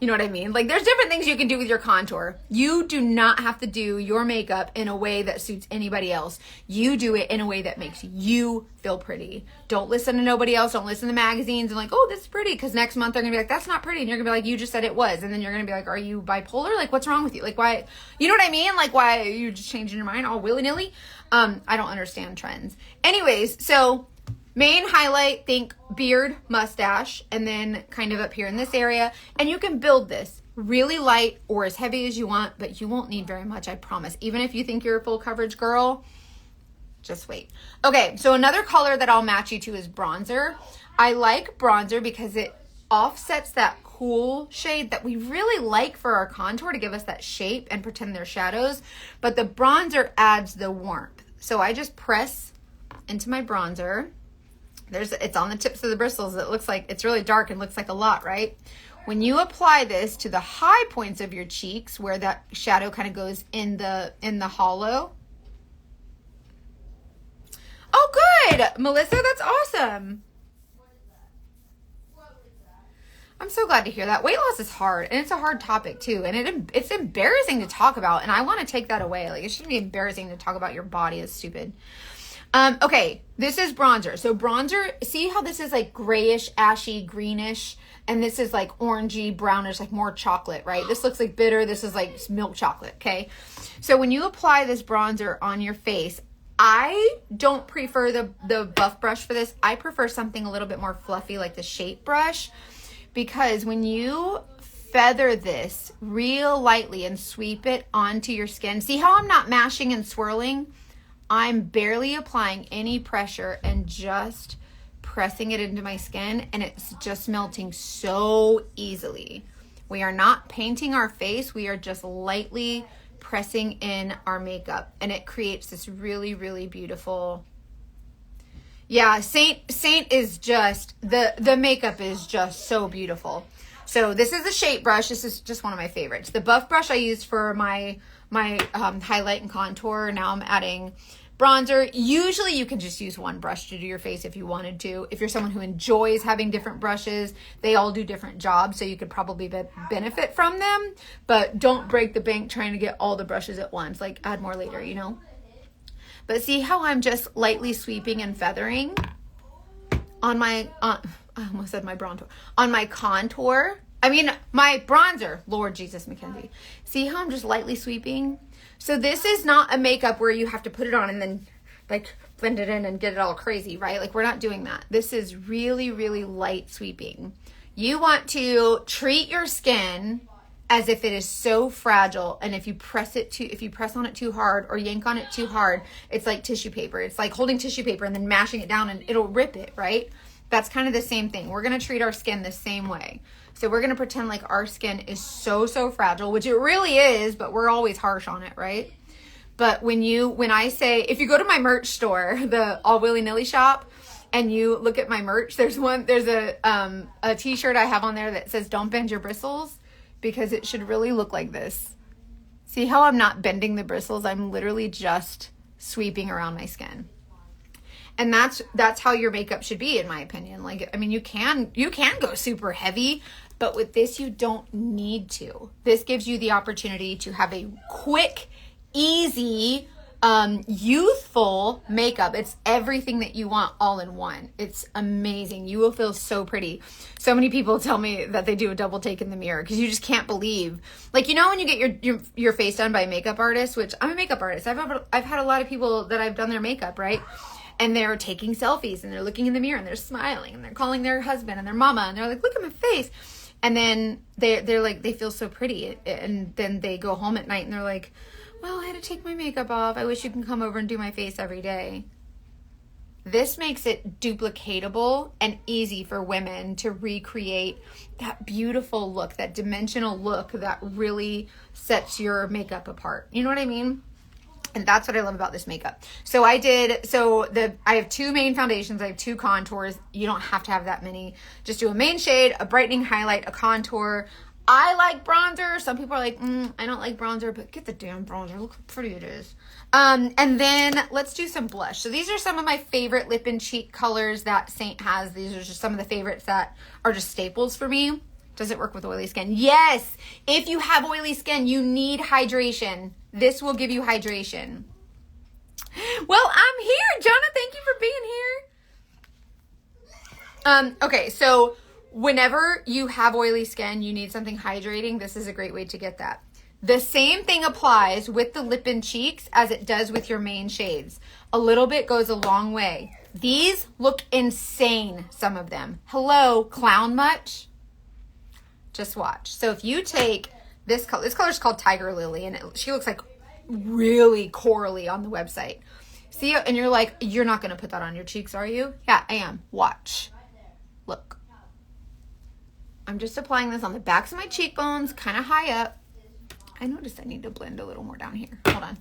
[SPEAKER 1] You know what I mean? Like there's different things you can do with your contour. You do not have to do your makeup in a way that suits anybody else. You do it in a way that makes you feel pretty. Don't listen to nobody else. Don't listen to magazines and like, oh, this is pretty. Because next month they're going to be like, that's not pretty. And you're going to be like, you just said it was. And then you're going to be like, are you bipolar? Like, what's wrong with you? Like, why? You know what I mean? Like, why are you just changing your mind all willy-nilly? I don't understand trends. Anyways, so main highlight, think beard, mustache, and then kind of up here in this area. And you can build this really light or as heavy as you want, but you won't need very much, I promise. Even if you think you're a full coverage girl, just wait. Okay, so another color that I'll match you to is bronzer. I like bronzer because it offsets that cool shade that we really like for our contour to give us that shape and pretend they're shadows, but the bronzer adds the warmth. So I just press into my bronzer. It's on the tips of the bristles. It looks like it's really dark and looks like a lot, right? When you apply this to the high points of your cheeks where that shadow kind of goes in the hollow. Oh, good. Melissa, that's awesome. I'm so glad to hear that. Weight loss is hard and it's a hard topic too. And it's embarrassing to talk about. And I want to take that away. Like it shouldn't be embarrassing to talk about your body. It's stupid. Okay, this is bronzer. So bronzer, see how this is like grayish, ashy, greenish, and this is like orangey, brownish, like more chocolate, right? This looks like bitter. This is like milk chocolate, okay? So when you apply this bronzer on your face, I don't prefer the buff brush for this. I prefer something a little bit more fluffy like the shape brush because when you feather this real lightly and sweep it onto your skin, see how I'm not mashing and swirling? I'm barely applying any pressure and just pressing it into my skin and it's just melting so easily. We are not painting our face. We are just lightly pressing in our makeup and it creates this really, really beautiful. Yeah, Saint is just, the makeup is just so beautiful. So this is the shape brush. This is just one of my favorites. The buff brush I used for my highlight and contour. Now I'm adding bronzer. Usually you can just use one brush to do your face if you wanted to. If you're someone who enjoys having different brushes, they all do different jobs, so you could probably benefit from them, but don't break the bank trying to get all the brushes at once. Like add more later, you know? But see how I'm just lightly sweeping and feathering on my, I almost said my bronzer, on my contour. I mean, my bronzer, Lord Jesus, Mackenzie. See how I'm just lightly sweeping? So this is not a makeup where you have to put it on and then like blend it in and get it all crazy, right? Like we're not doing that. This is really, really light sweeping. You want to treat your skin as if it is so fragile, and if you press on it too hard or yank on it too hard, it's like tissue paper. It's like holding tissue paper and then mashing it down and it'll rip it, right? That's kind of the same thing. We're going to treat our skin the same way. So we're going to pretend like our skin is so, so fragile, which it really is, but we're always harsh on it, right? But when I say, if you go to my merch store, the All Willy Nilly shop, and you look at my merch, there's a t-shirt I have on there that says, don't bend your bristles, because it should really look like this. See how I'm not bending the bristles? I'm literally just sweeping around my skin. And that's how your makeup should be, in my opinion. Like, I mean, you can go super heavy, but with this, you don't need to. This gives you the opportunity to have a quick, easy, youthful makeup. It's everything that you want all in one. It's amazing. You will feel so pretty. So many people tell me that they do a double take in the mirror because you just can't believe, like, you know, when you get your face done by a makeup artist, which I'm a makeup artist. I've had a lot of people that I've done their makeup, right? And they're taking selfies and they're looking in the mirror and they're smiling and they're calling their husband and their mama and they're like, look at my face. And then they're like, they feel so pretty. And then they go home at night and they're like, well, I had to take my makeup off. I wish you can come over and do my face every day. This makes it duplicatable and easy for women to recreate that beautiful look, that dimensional look that really sets your makeup apart. You know what I mean? And that's what I love about this makeup. So I have two main foundations. I have two contours. You don't have to have that many. Just do a main shade, a brightening highlight, a contour. I like bronzer. Some people are like, I don't like bronzer, but get the damn bronzer. Look how pretty it is. And then let's do some blush. So these are some of my favorite lip and cheek colors that Saint has. These are just some of the favorites that are just staples for me. Does it work with oily skin? Yes. If you have oily skin, you need hydration. This will give you hydration. Well, I'm here, Jonah. Thank you for being here. Okay, so whenever you have oily skin, you need something hydrating. This is a great way to get that. The same thing applies with the lip and cheeks as it does with your main shades. A little bit goes a long way. These look insane, some of them. Hello, clown much? Just watch. So if you take this color is called Tiger Lily, and she looks like really corally on the website. See, and you're like, you're not going to put that on your cheeks, are you? Yeah, I am. Watch. Look. I'm just applying this on the backs of my cheekbones, kind of high up. I noticed I need to blend a little more down here. Hold on.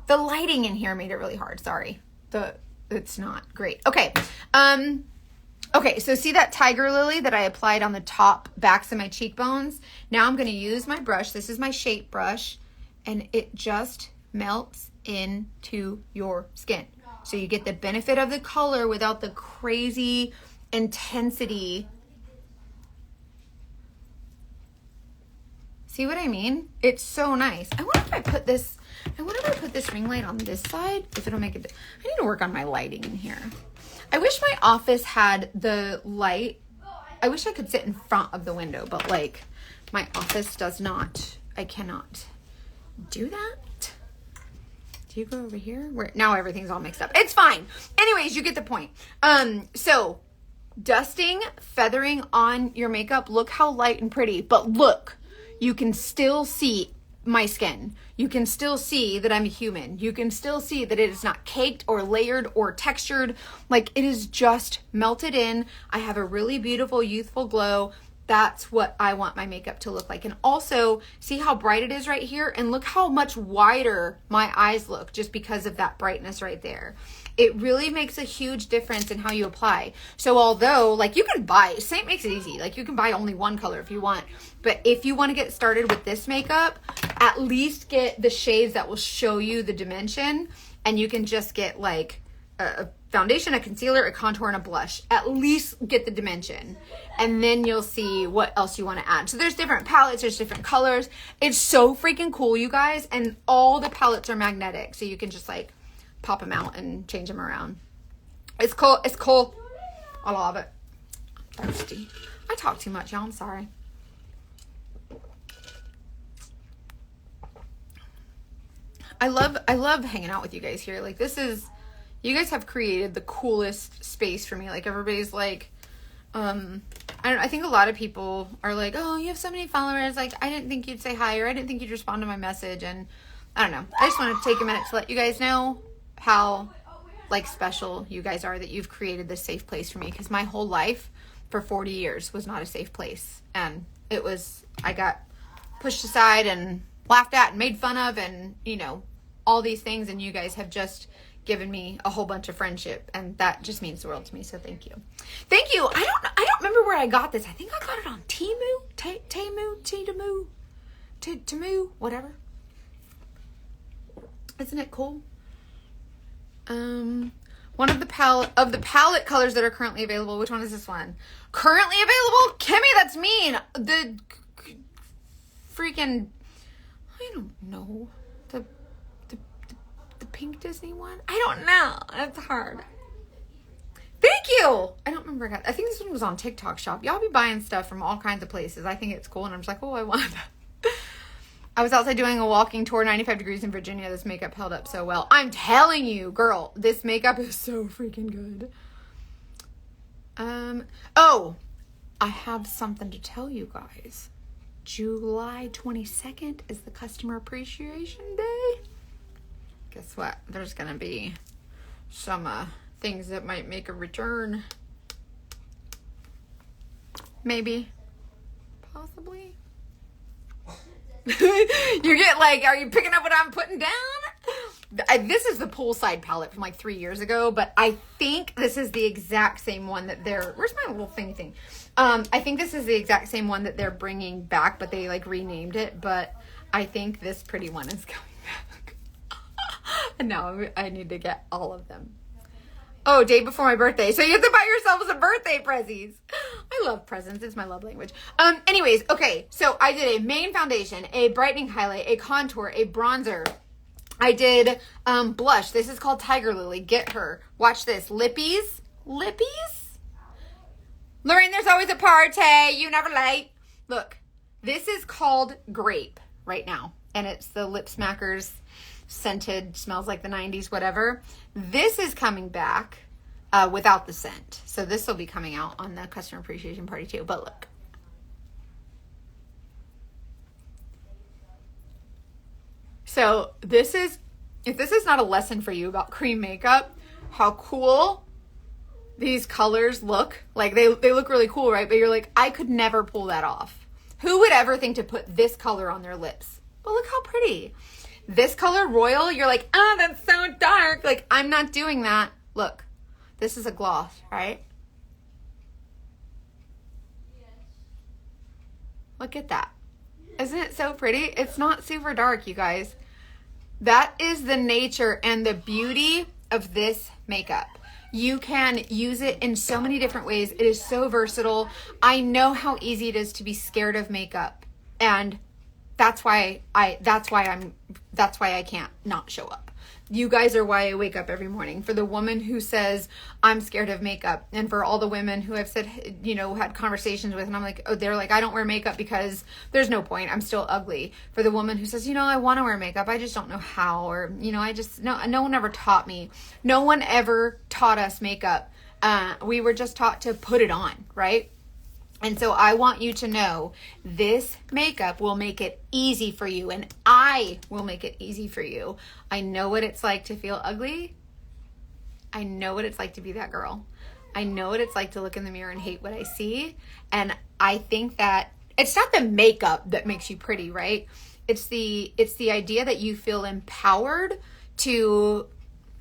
[SPEAKER 1] The lighting in here made it really hard. Sorry. It's not great. Okay. Okay, so see that Tiger Lily that I applied on the top backs of my cheekbones? Now I'm going to use my brush. This is my shape brush, and it just melts into your skin. So you get the benefit of the color without the crazy intensity. See what I mean? It's so nice. I wonder if I put this ring light on this side, if it'll make it. I need to work on my lighting in here. I wish my office had the light. I wish I could sit in front of the window, but like my office does not. I cannot do that. Do you go over here? Now everything's all mixed up. It's fine. Anyways, you get the point. So dusting, feathering on your makeup, look how light and pretty, but look, you can still see my skin. You can still see that I'm a human. You can still see that it is not caked or layered or textured. Like, it is just melted in. I have a really beautiful, youthful glow. That's what I want my makeup to look like. And also, see how bright it is right here? And look how much wider my eyes look just because of that brightness right there. It really makes a huge difference in how you apply. So although, like, you can buy, Saint makes it easy. Like, you can buy only one color if you want. But if you want to get started with this makeup, at least get the shades that will show you the dimension. And you can just get, like, a foundation, a concealer, a contour, and a blush. At least get the dimension. And then you'll see what else you want to add. So there's different palettes, there's different colors. It's so freaking cool, you guys. And all the palettes are magnetic. So you can just, like, pop them out and change them around. It's cool. It's cool. I love it. I'm thirsty. I talk too much, y'all. I'm sorry. I love hanging out with you guys here. Like, this is, you guys have created the coolest space for me. Like, everybody's like, I think a lot of people are like, oh, you have so many followers. Like, I didn't think you'd say hi, or I didn't think you'd respond to my message. And I don't know. I just want to take a minute to let you guys know how like special you guys are that you've created this safe place for me, because my whole life for 40 years was not a safe place. And I got pushed aside and laughed at and made fun of and, all these things. And you guys have just given me a whole bunch of friendship, and that just means the world to me. So thank you. Thank you. I don't remember where I got this. I think I got it on Temu, whatever. Isn't it cool? One of the palette colors that are currently available. Which one is this one? Currently available? Kimmy, that's mean. The freaking, I don't know. The pink Disney one? I don't know. That's hard. Thank you. I don't remember. I think this one was on TikTok Shop. Y'all be buying stuff from all kinds of places. I think it's cool. And I'm just like, oh, I want that. I was outside doing a walking tour, 95 degrees in Virginia. This makeup held up so well. I'm telling you, girl, this makeup is so freaking good. Oh, I have something to tell you guys. July 22nd is the Customer Appreciation Day. Guess what? There's going to be some things that might make a return. Maybe. Possibly. You get like, are you picking up what I'm putting down? This is the poolside palette from like 3 years ago, but I think this is the exact same one that where's my little thingy thing? I think this is the exact same one that they're bringing back, but they like renamed it. But I think this pretty one is coming back. And now I need to get all of them. Oh, day before my birthday. So you have to buy yourselves some birthday presents. I love presents. It's my love language. Anyways, okay. So I did a main foundation, a brightening highlight, a contour, a bronzer. I did blush. This is called Tiger Lily. Get her. Watch this. Lippies. Lorraine, there's always a party. You never late. Look, this is called Grape right now. And it's the Lip Smackers scented, smells like the 90s, whatever. This is coming back without the scent. So this will be coming out on the Customer Appreciation Party too. But look. So if this is not a lesson for you about cream makeup, how cool these colors look. Like they look really cool, right? But you're like, I could never pull that off. Who would ever think to put this color on their lips? But look how pretty. This color, Royal, you're like, oh, that's so dark. Like, I'm not doing that. Look, this is a gloss, right? Look at that. Isn't it so pretty? It's not super dark, you guys. That is the nature and the beauty of this makeup. You can use it in so many different ways. It is so versatile. I know how easy it is to be scared of makeup, and that's why I can't not show up. You guys are why I wake up every morning. For the woman who says, I'm scared of makeup. And for all the women who I've said, had conversations with, and I'm like, oh, they're like, I don't wear makeup because there's no point. I'm still ugly. For the woman who says, I want to wear makeup. I just don't know how. Or, no one ever taught me. No one ever taught us makeup. We were just taught to put it on, right? And so I want you to know this makeup will make it easy for you, and I will make it easy for you. I know what it's like to feel ugly. I know what it's like to be that girl. I know what it's like to look in the mirror and hate what I see. And I think that it's not the makeup that makes you pretty, right? It's the idea that you feel empowered to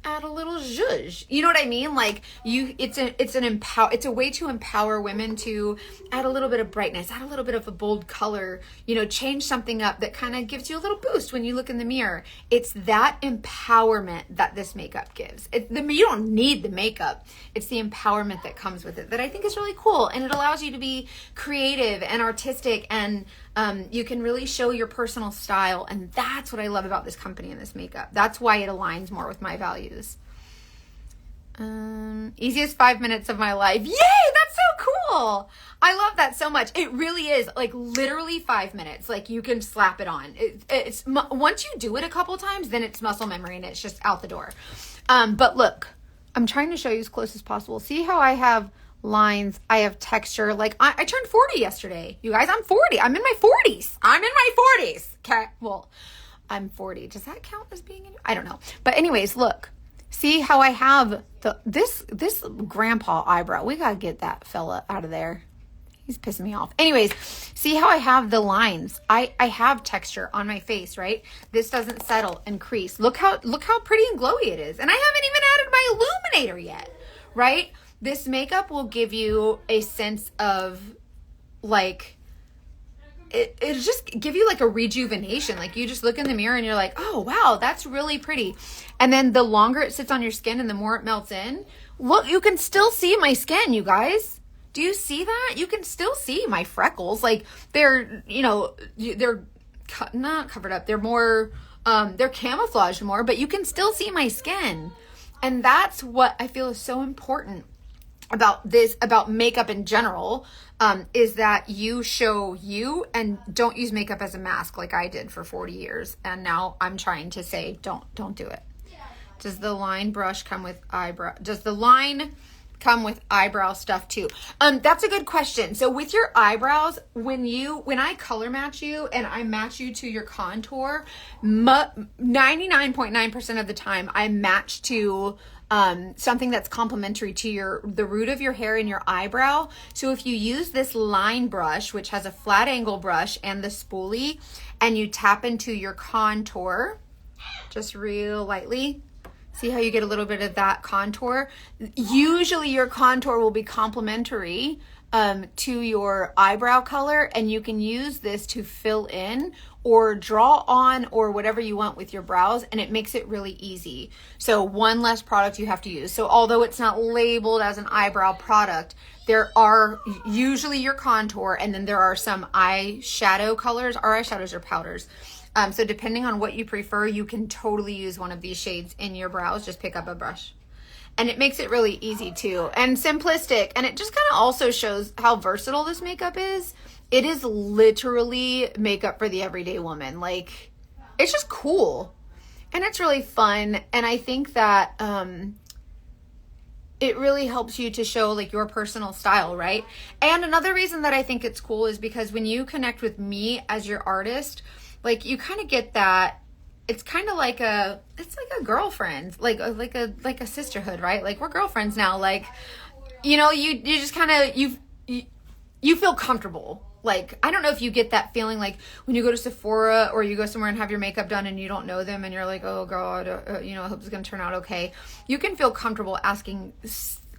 [SPEAKER 1] add a little zhuzh. You know what I mean? Like it's a way to empower women to add a little bit of brightness, add a little bit of a bold color, change something up that kind of gives you a little boost when you look in the mirror. It's that empowerment that this makeup gives. You don't need the makeup. It's the empowerment that comes with it that I think is really cool. And it allows you to be creative and artistic, and you can really show your personal style. And that's what I love about this company and this makeup. That's why it aligns more with my values. Easiest 5 minutes of my life. Yay! That's so cool. I love that so much. It really is like literally 5 minutes. Like you can slap it on. It's once you do it a couple times, then it's muscle memory and it's just out the door. But look, I'm trying to show you as close as possible. See how I have lines, I have texture. Like I turned 40 yesterday. You guys, I'm 40. I'm in my 40s. Okay. Well, I'm 40. Does that count as being in? I don't know. But anyways, look. See how I have this grandpa eyebrow. We gotta get that fella out of there. He's pissing me off. Anyways, see how I have the lines. I have texture on my face, right? This doesn't settle and crease. Look how pretty and glowy it is. And I haven't even added my illuminator yet, right? This makeup will give you a sense of like, it'll just give you like a rejuvenation. Like you just look in the mirror and you're like, oh wow, that's really pretty. And then the longer it sits on your skin and the more it melts in, look, you can still see my skin, you guys. Do you see that? You can still see my freckles. Like they're, they're not covered up. They're more, they're camouflaged more, but you can still see my skin. And that's what I feel is so important about this, about makeup in general, is that you show you and don't use makeup as a mask like I did for 40 years. And now I'm trying to say, don't do it. Does the line brush come with eyebrow? Does the line come with eyebrow stuff too? That's a good question. So with your eyebrows, when I color match you and I match you to your contour, 99.9% of the time I match to something that's complementary to the root of your hair and your eyebrow. So if you use this line brush, which has a flat angle brush and the spoolie, and you tap into your contour just real lightly, see how you get a little bit of that contour? Usually your contour will be complementary to your eyebrow color, and you can use this to fill in or draw on or whatever you want with your brows, and it makes it really easy. So one less product you have to use. So although it's not labeled as an eyebrow product, there are usually your contour, and then there are some eyeshadow colors. Our eyeshadows are powders. So depending on what you prefer, you can totally use one of these shades in your brows. Just pick up a brush. And it makes it really easy too, and simplistic. And it just kind of also shows how versatile this makeup is. It is literally makeup for the everyday woman. Like, it's just cool. And it's really fun. And I think that it really helps you to show like your personal style, right? And another reason that I think it's cool is because when you connect with me as your artist, like you kind of get that, it's kind of like it's like a girlfriend, like a sisterhood, right? Like we're girlfriends now. Like, you just kind of, you feel comfortable. Like, I don't know if you get that feeling like when you go to Sephora or you go somewhere and have your makeup done and you don't know them and you're like, oh God, I hope it's going to turn out okay. You can feel comfortable asking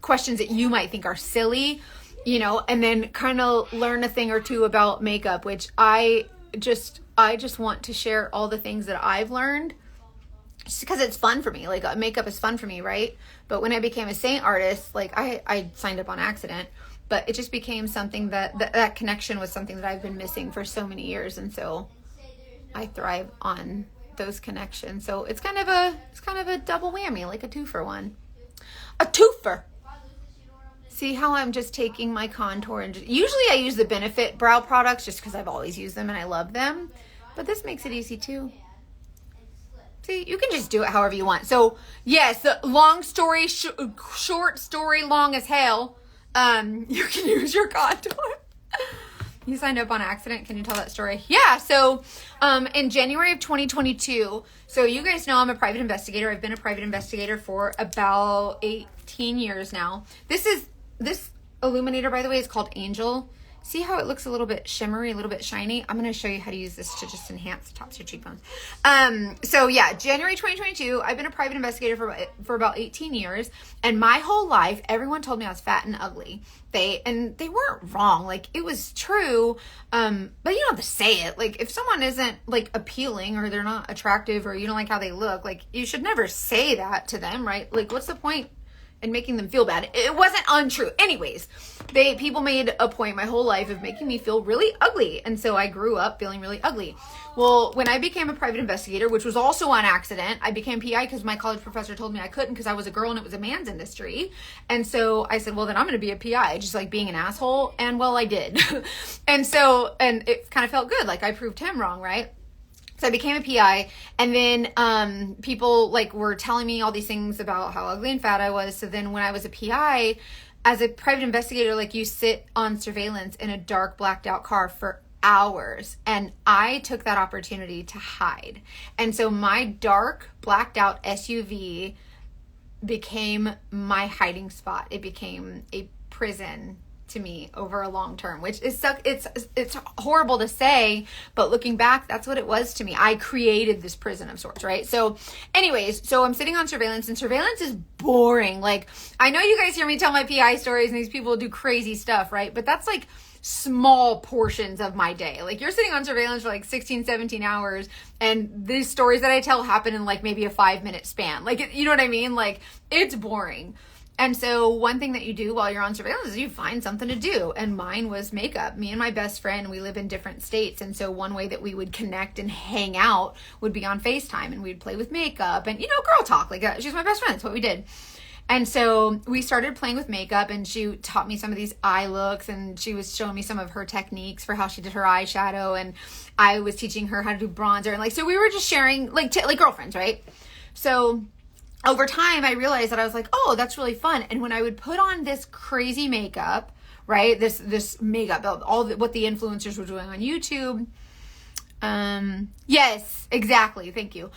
[SPEAKER 1] questions that you might think are silly, and then kind of learn a thing or two about makeup, which I just want to share all the things that I've learned just because it's fun for me. Like makeup is fun for me, right? But when I became a Saint artist, like I signed up on accident, but it just became something that connection was something that I've been missing for so many years. And so I thrive on those connections. So it's kind of a double whammy, like a two-for-one. A twofer. See how I'm just taking my contour and usually I use the Benefit brow products just because I've always used them and I love them. But this makes it easy too. See, you can just do it however you want. So yes, long story, short story, long as hell. You can use your contour. You signed up on accident. Can you tell that story? Yeah. So, in January of 2022, so you guys know I'm a private investigator. I've been a private investigator for about 18 years now. This illuminator, by the way, is called Angel. See how it looks a little bit shimmery, a little bit shiny? I'm going to show you how to use this to just enhance the tops of your cheekbones. So yeah, January 2022, I've been a private investigator for about 18 years. And my whole life, everyone told me I was fat and ugly. They weren't wrong. Like, it was true. But you don't have to say it. Like, if someone isn't like appealing or they're not attractive or you don't like how they look, like you should never say that to them, right? Like, what's the point in making them feel bad? It wasn't untrue. Anyways, people made a point my whole life of making me feel really ugly. And so I grew up feeling really ugly. Well, when I became a private investigator, which was also on accident, I became PI because my college professor told me I couldn't because I was a girl and it was a man's industry. And so I said, well, then I'm going to be a PI, just like being an asshole. And well, I did. and it kind of felt good. Like I proved him wrong, right? So I became a PI, and then people like were telling me all these things about how ugly and fat I was. So then when I was a PI, as a private investigator, like you sit on surveillance in a dark blacked out car for hours, and I took that opportunity to hide. And so my dark blacked out SUV became my hiding spot. It became a prison to me over a long term, which is it's horrible to say, but looking back, that's what it was to me. I created this prison of sorts, right? So anyways, so I'm sitting on surveillance, and surveillance is boring. Like, I know you guys hear me tell my PI stories and these people do crazy stuff, right? But that's like small portions of my day. Like, you're sitting on surveillance for like 16, 17 hours, and these stories that I tell happen in like maybe a 5-minute span. Like, you know what I mean? Like, it's boring. And so one thing that you do while you're on surveillance is you find something to do. And mine was makeup. Me and my best friend, we live in different states. And so one way that we would connect and hang out would be on FaceTime, and we'd play with makeup and, girl talk. Like, she's my best friend. That's what we did. And so we started playing with makeup, and she taught me some of these eye looks, and she was showing me some of her techniques for how she did her eyeshadow. And I was teaching her how to do bronzer. And like, so we were just sharing like girlfriends, right? So over time, I realized that I was like, oh, that's really fun. And when I would put on this crazy makeup, right, this makeup, what the influencers were doing on YouTube. Yes, exactly. Thank you.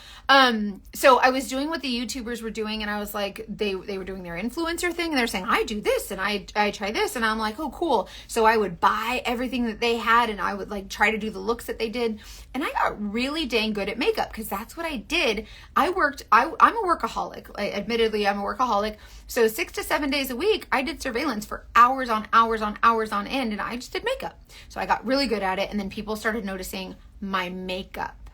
[SPEAKER 1] So I was doing what the YouTubers were doing, and I was like, they were doing their influencer thing, and they're saying, I do this, and I try this, and I'm like, oh, cool. So I would buy everything that they had, and I would like try to do the looks that they did. And I got really dang good at makeup, because that's what I did. I'm a workaholic. Admittedly, I'm a workaholic. So 6 to 7 days a week, I did surveillance for hours on hours on hours on end, and I just did makeup. So I got really good at it. And then people started noticing my makeup.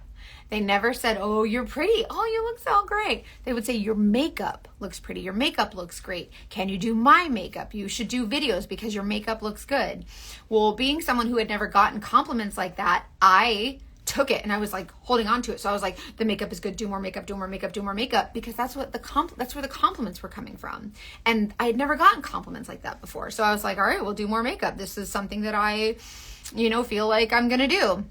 [SPEAKER 1] They never said, oh, you're pretty. Oh, you look so great. They would say, your makeup looks pretty. Your makeup looks great. Can you do my makeup? You should do videos because your makeup looks good. Well, being someone who had never gotten compliments like that, I took it and I was like holding on to it. So I was like, the makeup is good. Do more makeup, do more makeup, do more makeup, because that's where the compliments were coming from. And I had never gotten compliments like that before. So I was like, all right, we'll do more makeup. This is something that I, feel like I'm going to do.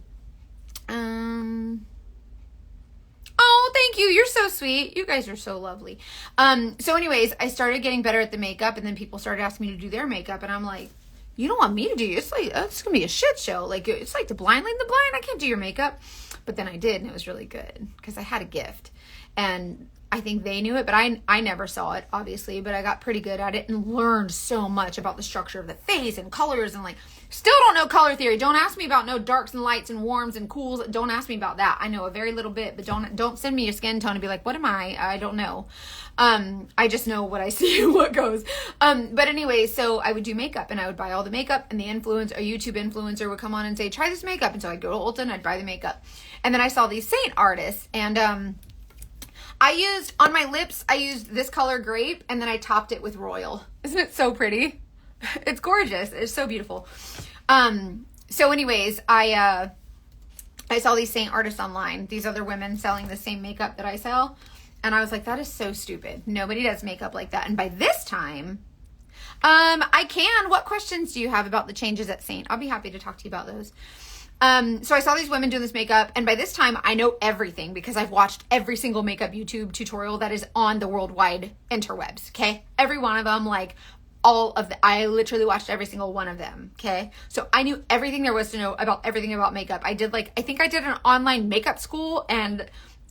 [SPEAKER 1] Oh, thank you. You're so sweet. You guys are so lovely. So anyways, I started getting better at the makeup, and then people started asking me to do their makeup, and I'm like, you don't want me to do it. It's like, it's going to be a shit show. Like, it's like the blind leading the blind. I can't do your makeup. But then I did, and it was really good because I had a gift. And I think they knew it, but I never saw it, obviously, but I got pretty good at it and learned so much about the structure of the face and colors, and like, still don't know color theory. Don't ask me about no darks and lights and warms and cools. Don't ask me about that. I know a very little bit, but don't send me your skin tone and be like, what am I? I don't know. I just know what I see and what goes. But anyway, so I would do makeup, and I would buy all the makeup, and a YouTube influencer would come on and say, try this makeup. And so I'd go to Ulta and I'd buy the makeup. And then I saw these Saint artists, and, on my lips, I used this color grape, and then I topped it with royal. Isn't it so pretty? It's gorgeous. It's so beautiful. So anyways, I saw these Saint artists online, these other women selling the same makeup that I sell. And I was like, that is so stupid. Nobody does makeup like that. And by this time, I can. What questions do you have about the changes at Saint? I'll be happy to talk to you about those. So I saw these women doing this makeup, and by this time I know everything because I've watched every single makeup YouTube tutorial that is on the worldwide interwebs. Okay. Every one of them, like I literally watched every single one of them. Okay. So I knew everything there was to know about everything about makeup. I think I did an online makeup school, and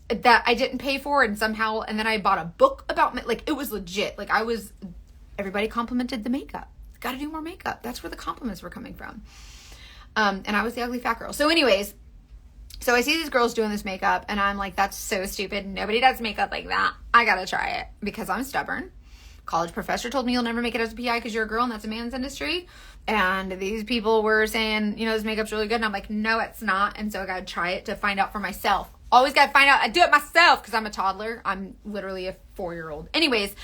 [SPEAKER 1] that I didn't pay for, and then I bought a book about, like, it was legit. Like, everybody complimented the makeup. Got to do more makeup. That's where the compliments were coming from. And I was the ugly fat girl. So anyways, so I see these girls doing this makeup, and I'm like, that's so stupid. Nobody does makeup like that. I gotta try it because I'm stubborn. College professor told me you'll never make it as a PI because you're a girl and that's a man's industry. And these people were saying, this makeup's really good. And I'm like, no, it's not. And so I gotta try it to find out for myself. Always gotta find out. I do it myself because I'm a toddler. I'm literally a 4-year-old. Anyways,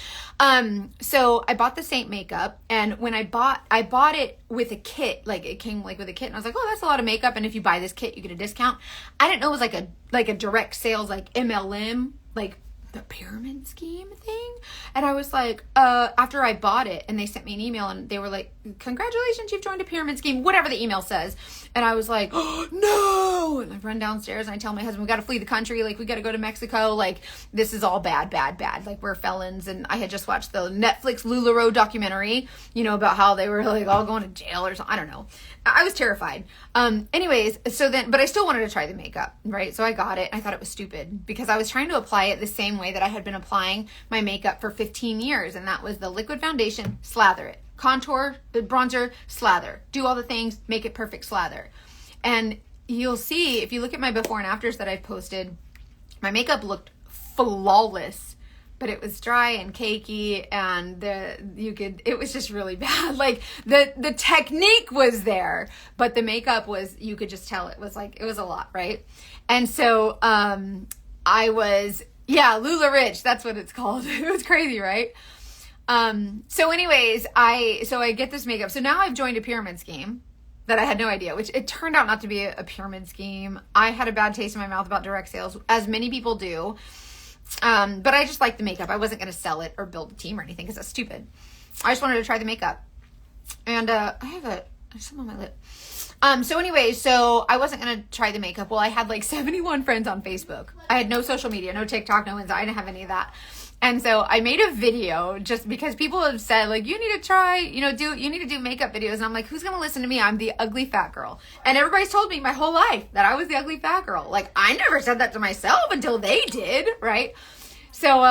[SPEAKER 1] so I bought the Saint makeup, and when I bought it with a kit. Like, it came like with a kit, and I was like, oh, that's a lot of makeup, and if you buy this kit, you get a discount. I didn't know it was like a direct sales, like MLM, like the pyramid scheme thing. And I was like, after I bought it, and they sent me an email, and they were like, congratulations, you've joined a pyramid scheme, whatever the email says. And I was like, oh, no. And I run downstairs, and I tell my husband, we got to flee the country. Like, we got to go to Mexico. Like, this is all bad, bad, bad. Like, we're felons. And I had just watched the Netflix LuLaRoe documentary, about how they were like all going to jail or something. I don't know. I was terrified. Anyways, but I still wanted to try the makeup, right? So I got it. I thought it was stupid because I was trying to apply it the same same way that I had been applying my makeup for 15 years. And that was the liquid foundation, slather it. Contour, bronzer, slather. Do all the things, make it perfect, slather. And you'll see, if you look at my before and afters that I've posted, my makeup looked flawless, but it was dry and cakey, and it was just really bad. Like the technique was there, but the makeup was, you could just tell it was a lot, right? And so I was, Lula Rich, that's what it's called. It was crazy, right? So anyways, I get this makeup. So now I've joined a pyramid scheme that I had no idea, which it turned out not to be a pyramid scheme. I had a bad taste in my mouth about direct sales, as many people do. But I just liked the makeup. I wasn't going to sell it or build a team or anything because that's stupid. I just wanted to try the makeup. And I have some on my lip. So anyway, so I wasn't going to try the makeup. Well, I had like 71 friends on Facebook. I had no social media, no TikTok, no Insta. I didn't have any of that. And so I made a video just because people have said, like, you need to try, you need to do makeup videos. And I'm like, who's going to listen to me? I'm the ugly fat girl. And everybody's told me my whole life that I was the ugly fat girl. Like, I never said that to myself until they did, right? So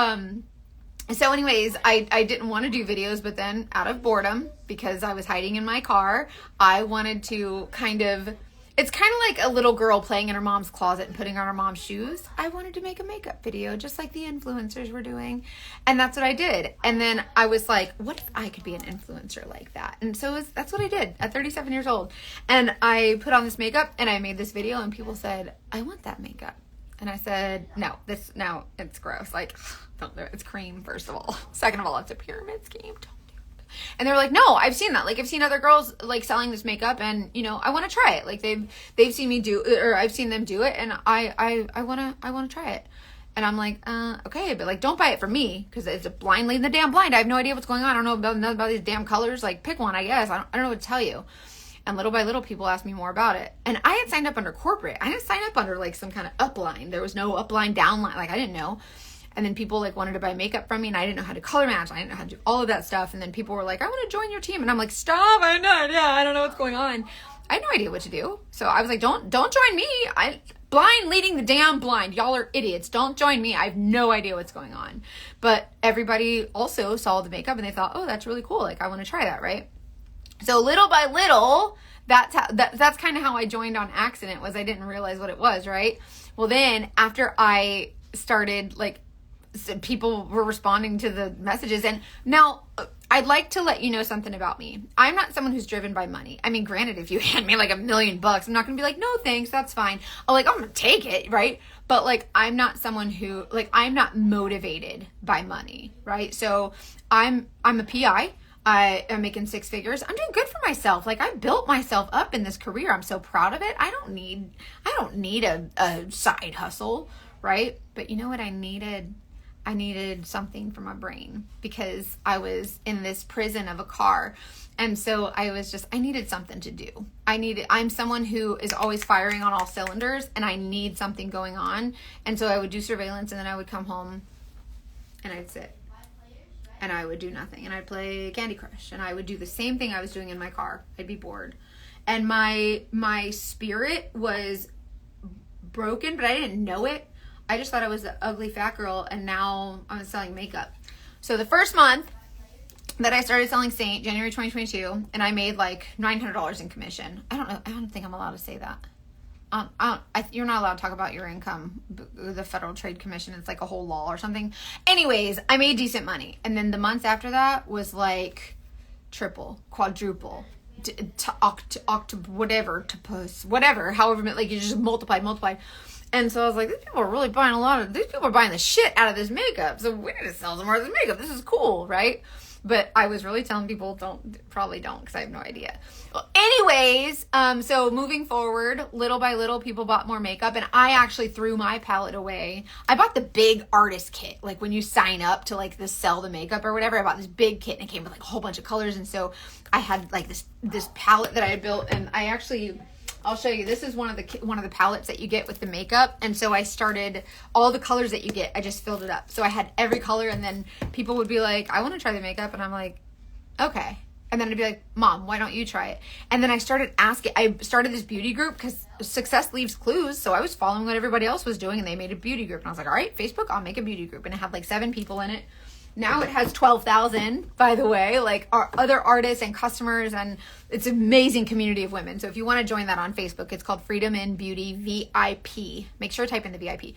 [SPEAKER 1] anyways, I didn't want to do videos, but then out of boredom, because I was hiding in my car, I wanted to it's kind of like a little girl playing in her mom's closet and putting on her mom's shoes. I wanted to make a makeup video just like the influencers were doing. And that's what I did. And then I was like, what if I could be an influencer like that? And so that's what I did at 37 years old. And I put on this makeup and I made this video and people said, I want that makeup. And I said, no, it's gross. Like, don't do it. It's cream, first of all. Second of all, it's a pyramid scheme. Don't do it. And they're like, no, I've seen that. Like, I've seen other girls like selling this makeup, and I want to try it. Like they've seen me do, or I've seen them do it, and I want to try it. And I'm like, okay, but like, don't buy it from me because it's a blind leading the damn blind. I have no idea what's going on. I don't know about these damn colors. Like, pick one, I guess. I don't know what to tell you. And little by little, people asked me more about it. And I had signed up under corporate. I didn't sign up under like some kind of upline. There was no upline, downline. Like, I didn't know. And then people like wanted to buy makeup from me, and I didn't know how to color match. I didn't know how to do all of that stuff. And then people were like, I want to join your team. And I'm like, stop. I don't know what's going on. I had no idea what to do. So I was like, don't join me. Blind leading the damn blind. Y'all are idiots. Don't join me. I have no idea what's going on. But everybody also saw the makeup and they thought, oh, that's really cool. Like, I want to try that, right? So little by little, that's kind of how I joined on accident, was I didn't realize what it was, right? Well, then after I started, like, people were responding to the messages. And now I'd like to let you know something about me. I'm not someone who's driven by money. I mean, granted, if you hand me like $1 million, I'm not going to be like, no, thanks. That's fine. I'm going to take it. Right. But like, I'm not someone who, like, I'm not motivated by money. Right. So I'm a PI. I am making 6 figures. I'm doing good for myself. Like, I built myself up in this career. I'm so proud of it. I don't need a side hustle. Right. But you know what I needed? I needed something for my brain because I was in this prison of a car. And so I needed something to do. I'm someone who is always firing on all cylinders, and I need something going on. And so I would do surveillance, and then I would come home and I'd sit and I would do nothing. And I'd play Candy Crush, and I would do the same thing I was doing in my car. I'd be bored. And my spirit was broken, but I didn't know it. I just thought I was the ugly fat girl, and now I'm selling makeup. So the first month that I started selling Saint, January 2022, and I made like $900 in commission. I don't think I'm allowed to say that. You're not allowed to talk about your income. The Federal Trade Commission, it's like a whole law or something. Anyways, I made decent money. And then the months after that was like triple, quadruple, whatever, however, like you just multiplied. And so I was like, these people are really buying these people are buying the shit out of this makeup. So we need to sell some more of this makeup. This is cool, right? But I was really telling people probably don't, because I have no idea. Well, anyways, so moving forward, little by little, people bought more makeup, and I actually threw my palette away. I bought the big artist kit. Like, when you sign up to like sell the makeup or whatever, I bought this big kit, and it came with like a whole bunch of colors. And so I had like this palette that I had built, and I'll show you. This is one of the palettes that you get with the makeup. And so I started all the colors that you get. I just filled it up. So I had every color, and then people would be like, I want to try the makeup. And I'm like, okay. And then I'd be like, Mom, why don't you try it? And then I started this beauty group because success leaves clues. So I was following what everybody else was doing, and they made a beauty group. And I was like, all right, Facebook, I'll make a beauty group. And it had like 7 people in it. Now it has 12,000, by the way, like our other artists and customers, and it's an amazing community of women. So if you want to join that on Facebook, it's called Freedom in Beauty VIP. Make sure to type in the VIP.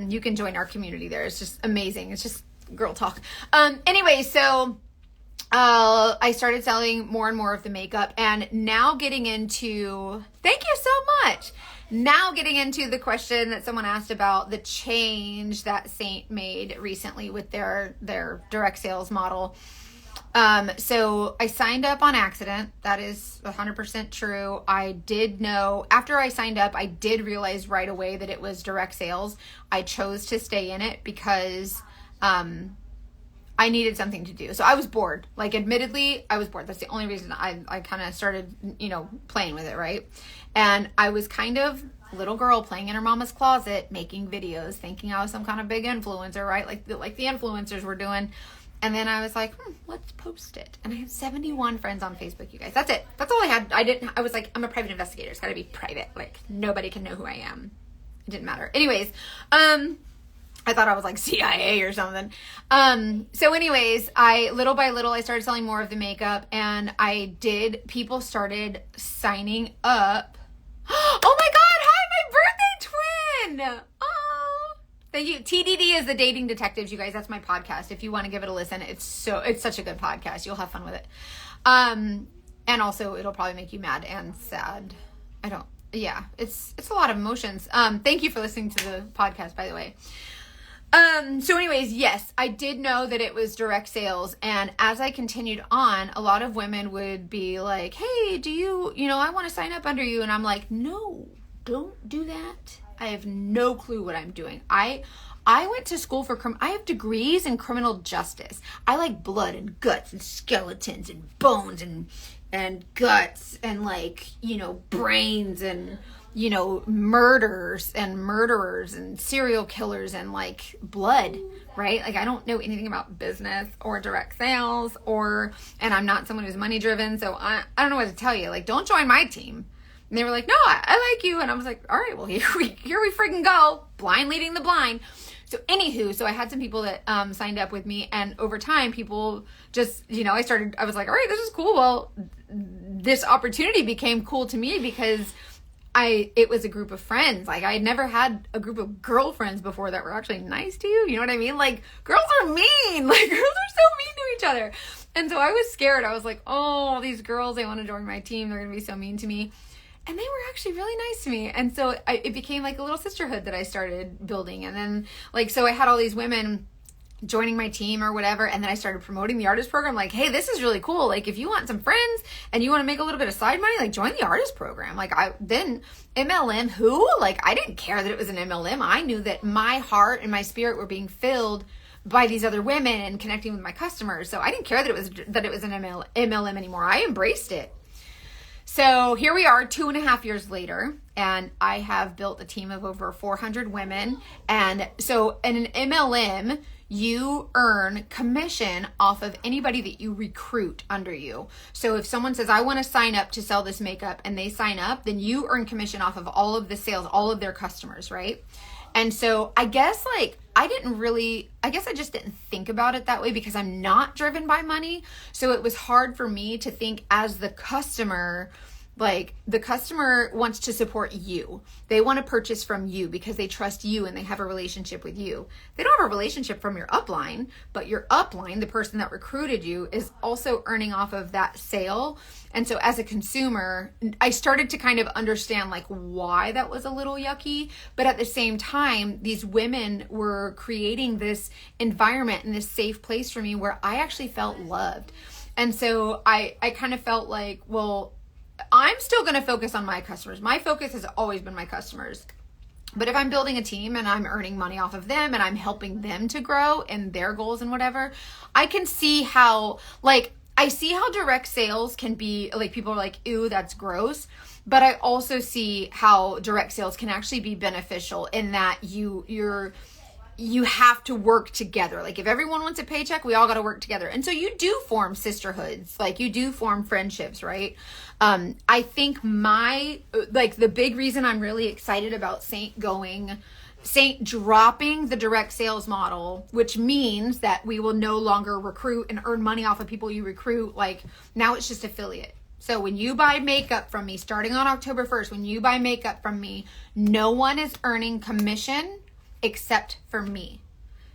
[SPEAKER 1] You can join our community there. It's just amazing. It's just girl talk. Anyway, so I started selling more and more of the makeup, and now getting into, thank you so much. Now getting into the question that someone asked about the change that Saint made recently with their direct sales model. So I signed up on accident. That is 100% true. I did know after I signed up, I did realize right away that it was direct sales. I chose to stay in it because, I needed something to do. So I was bored. Like, admittedly, I was bored. That's the only reason I kind of started, playing with it, right? And I was kind of little girl playing in her mama's closet, making videos, thinking I was some kind of big influencer, right? Like the influencers were doing. And then I was like, let's post it. And I have 71 friends on Facebook, you guys. That's it. That's all I had. I was like, I'm a private investigator. It's got to be private. Like, nobody can know who I am. It didn't matter. Anyways, I thought I was like CIA or something. So anyways, little by little, I started selling more of the makeup, and people started signing up. Oh my God. Hi, my birthday twin. Oh, thank you. TDD is the Dating Detectives, you guys. That's my podcast. If you want to give it a listen, it's such a good podcast. You'll have fun with it. And also it'll probably make you mad and sad. It's a lot of emotions. Thank you for listening to the podcast, by the way. So anyways, yes, I did know that it was direct sales. And as I continued on, a lot of women would be like, hey, I want to sign up under you. And I'm like, no, don't do that. I have no clue what I'm doing. I went to school I have degrees in criminal justice. I like blood and guts and skeletons and bones and guts and brains and, murders and murderers and serial killers and blood, right? Like, I don't know anything about business or direct sales and I'm not someone who's money driven. So I don't know what to tell you. Like, don't join my team. And they were like, no, I like you. And I was like, all right, well, here we freaking go. Blind leading the blind. So anywho, I had some people that signed up with me, and over time people just, I was like, all right, this is cool. Well, this opportunity became cool to me because it was a group of friends. Like, I had never had a group of girlfriends before that were actually nice to you. You know what I mean? Like, girls are mean. Like, girls are so mean to each other. And so I was scared. I was like, oh, these girls, they want to join my team. They're going to be so mean to me. And they were actually really nice to me. And so it became like a little sisterhood that I started building. And then so I had all these women joining my team or whatever. And then I started promoting the artist program. Like, hey, this is really cool. Like, if you want some friends and you want to make a little bit of side money, join the artist program. Then MLM, I didn't care that it was an MLM. I knew that my heart and my spirit were being filled by these other women and connecting with my customers. So I didn't care that it was an MLM anymore. I embraced it. So here we are 2.5 years later, and I have built a team of over 400 women. And so in an MLM, you earn commission off of anybody that you recruit under you. So if someone says, I want to sign up to sell this makeup, and they sign up, then you earn commission off of all of the sales, all of their customers, right? And so I guess I just didn't think about it that way because I'm not driven by money. So it was hard for me to think as the customer, the customer wants to support you. They want to purchase from you because they trust you and they have a relationship with you. They don't have a relationship from your upline, but your upline, the person that recruited you, is also earning off of that sale. And so as a consumer, I started to kind of understand why that was a little yucky. But at the same time, these women were creating this environment and this safe place for me where I actually felt loved. And so I kind of felt like, well, I'm still going to focus on my customers. My focus has always been my customers. But if I'm building a team and I'm earning money off of them and I'm helping them to grow in their goals and whatever, I can see how, I see how direct sales can be, people are like, ew, that's gross. But I also see how direct sales can actually be beneficial in that you have to work together. Like if everyone wants a paycheck, we all got to work together. And so you do form sisterhoods, like you do form friendships, right? I think the big reason I'm really excited about Saint dropping the direct sales model, which means that we will no longer recruit and earn money off of people you recruit. Like now it's just affiliate. So when you buy makeup from me, starting on October 1st, when you buy makeup from me, no one is earning commission except for me.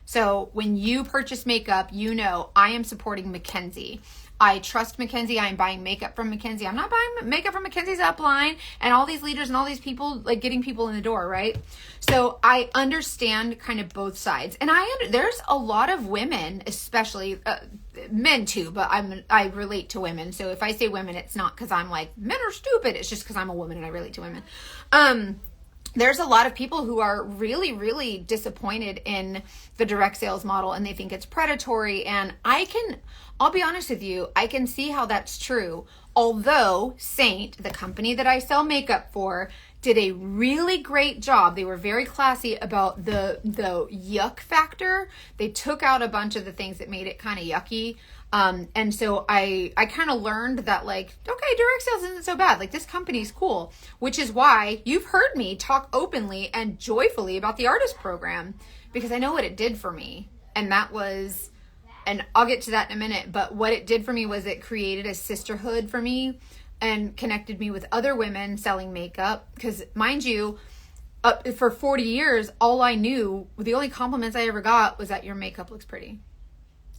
[SPEAKER 1] So when you purchase makeup, you know I am supporting Mackenzie. I trust Mackenzie. I am buying makeup from Mackenzie. I'm not buying makeup from Mackenzie's upline and all these leaders and all these people, like getting people in the door, right? So I understand kind of both sides. And there's a lot of women, especially men too, but I relate to women. So if I say women, it's not because I'm like, men are stupid. It's just because I'm a woman and I relate to women. There's a lot of people who are really, really disappointed in the direct sales model and they think it's predatory. And I'll be honest with you, I can see how that's true. Although Saint, the company that I sell makeup for, did a really great job. They were very classy about the yuck factor. They took out a bunch of the things that made it kind of yucky. And so I kind of learned that like, okay, direct sales isn't so bad. Like this company's cool, which is why you've heard me talk openly and joyfully about the artist program because I know what it did for me. And that was, and I'll get to that in a minute, but what it did for me was it created a sisterhood for me and connected me with other women selling makeup. Because mind you, for 40 years, all I knew, the only compliments I ever got was that your makeup looks pretty.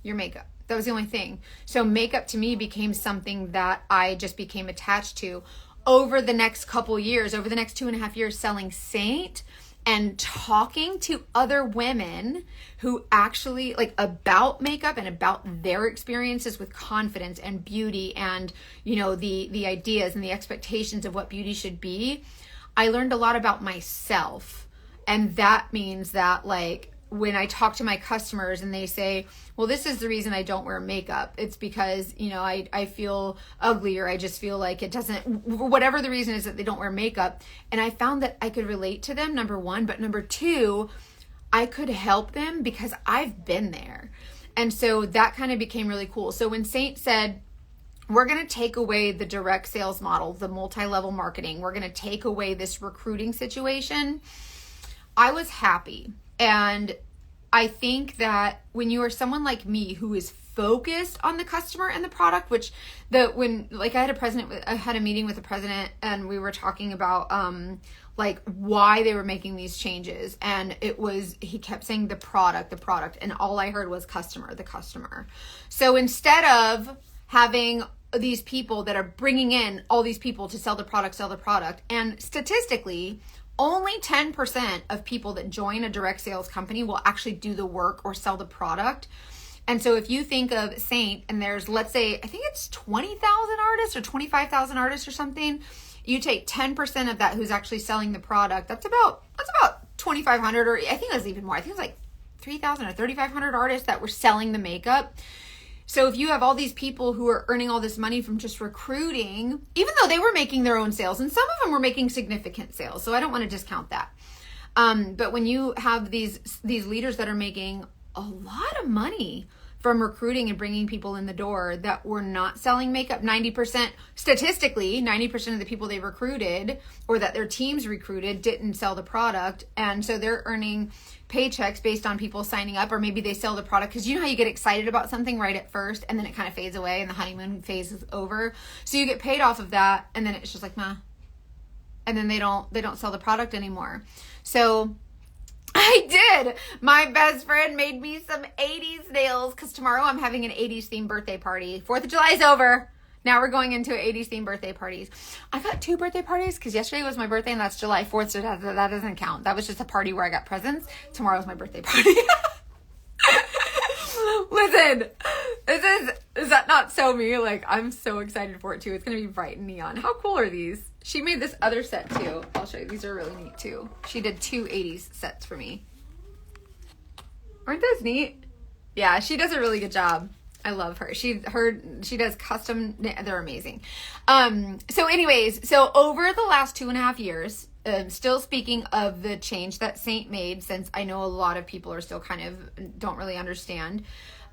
[SPEAKER 1] Your makeup. That was the only thing. So makeup to me became something that I just became attached to over the next couple years, over the next 2.5 years selling Saint and talking to other women who actually like about makeup and about their experiences with confidence and beauty and, you know, the ideas and the expectations of what beauty should be. I learned a lot about myself. And that means that like, when I talk to my customers and they say, well, this is the reason I don't wear makeup. It's because, you know, I feel ugly or I just feel like it doesn't, whatever the reason is that they don't wear makeup. And I found that I could relate to them, number one, but number two, I could help them because I've been there. And so that kind of became really cool. So when Saint said, we're going to take away the direct sales model, the multi-level marketing, we're going to take away this recruiting situation, I was happy. And I think that when you are someone like me who is focused on the customer and the product, which I had a meeting with the president and we were talking about like why they were making these changes, and he kept saying the product, and all I heard was the customer. So instead of having these people that are bringing in all these people to sell the product, and statistically only 10% of people that join a direct sales company will actually do the work or sell the product. And so if you think of Saint and there's, let's say, I think it's 20,000 artists or 25,000 artists or something, you take 10% of that who's actually selling the product. That's about 2,500, or I think it was even more. I think it was like 3,000 or 3,500 artists that were selling the makeup. So if you have all these people who are earning all this money from just recruiting, even though they were making their own sales, and some of them were making significant sales, so I don't want to discount that. But when you have these leaders that are making a lot of money from recruiting and bringing people in the door that were not selling makeup, 90%, statistically, 90% of the people they recruited or that their teams recruited didn't sell the product. And so they're earning paychecks based on people signing up, or maybe they sell the product because you know how you get excited about something right at first and then it kind of fades away and the honeymoon phase is over. So you get paid off of that and then it's just like, nah. And then they don't sell the product anymore. So I did. My best friend made me some 80s nails because tomorrow I'm having an 80s themed birthday party. 4th of July is over. Now we're going into 80s themed birthday parties. I got 2 birthday parties because yesterday was my birthday and that's July 4th, so that doesn't count. That was just a party where I got presents. Tomorrow's my birthday party. Listen, is that not so me? Like, I'm so excited for it too. It's going to be bright and neon. How cool are these? She made this other set too. I'll show you. These are really neat too. She did 2 80s sets for me. Aren't those neat? Yeah, she does a really good job. I love her. She does custom, they're amazing. So anyways, so over the last 2.5 years, still speaking of the change that Saint made, since I know a lot of people are still kind of don't really understand.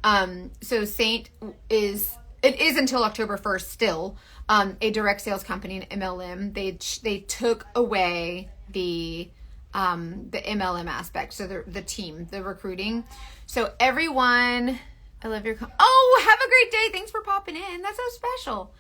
[SPEAKER 1] So Saint is until October 1st still a direct sales company, an MLM. They took away the MLM aspect, so the team, the recruiting. So everyone, I love your oh, have a great day. Thanks for popping in. That's so special.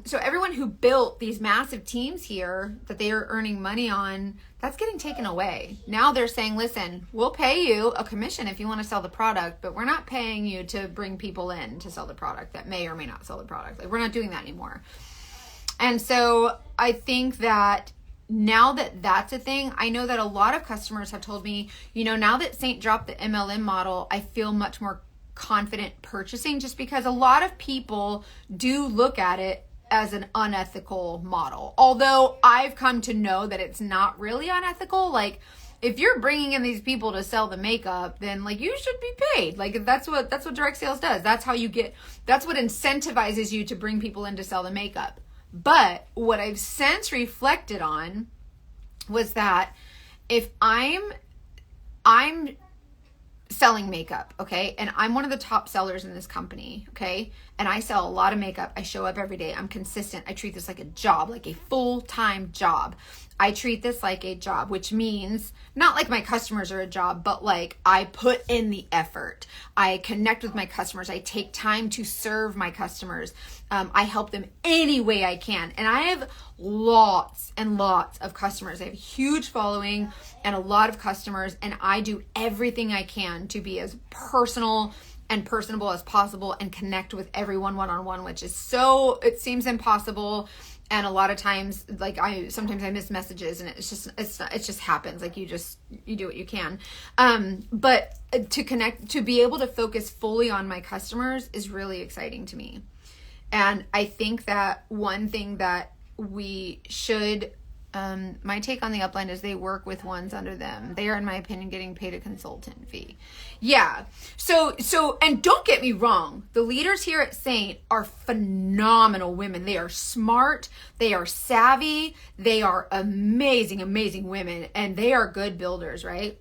[SPEAKER 1] So everyone who built these massive teams here that they are earning money on, that's getting taken away. Now they're saying, listen, we'll pay you a commission if you want to sell the product, but we're not paying you to bring people in to sell the product that may or may not sell the product. Like, we're not doing that anymore. And so I think that now that that's a thing, I know that a lot of customers have told me, now that Saint dropped the MLM model, I feel much more confident purchasing, just because a lot of people do look at it as an unethical model. Although I've come to know that it's not really unethical. Like, if you're bringing in these people to sell the makeup, then like you should be paid. Like, that's what direct sales does. That's what incentivizes you to bring people in to sell the makeup. But what I've since reflected on was that if I'm selling makeup, okay, and I'm one of the top sellers in this company, okay, and I sell a lot of makeup, I show up every day, I'm consistent, I treat this like a job, like a full-time job. I treat this like a job, which means not like my customers are a job, but like I put in the effort. I connect with my customers. I take time to serve my customers. I help them any way I can. And I have lots and lots of customers. I have a huge following and a lot of customers, and I do everything I can to be as personal and personable as possible and connect with everyone one-on-one, which is it seems impossible. And a lot of times, like sometimes I miss messages, and it just happens. Like, you do what you can. But to be able to focus fully on my customers is really exciting to me. And I think that one thing that we should, my take on the upline is they work with ones under them. They are, in my opinion, getting paid a consultant fee. Yeah. So, and don't get me wrong. The leaders here at Saint are phenomenal women. They are smart. They are savvy. They are amazing, amazing women, and they are good builders, right?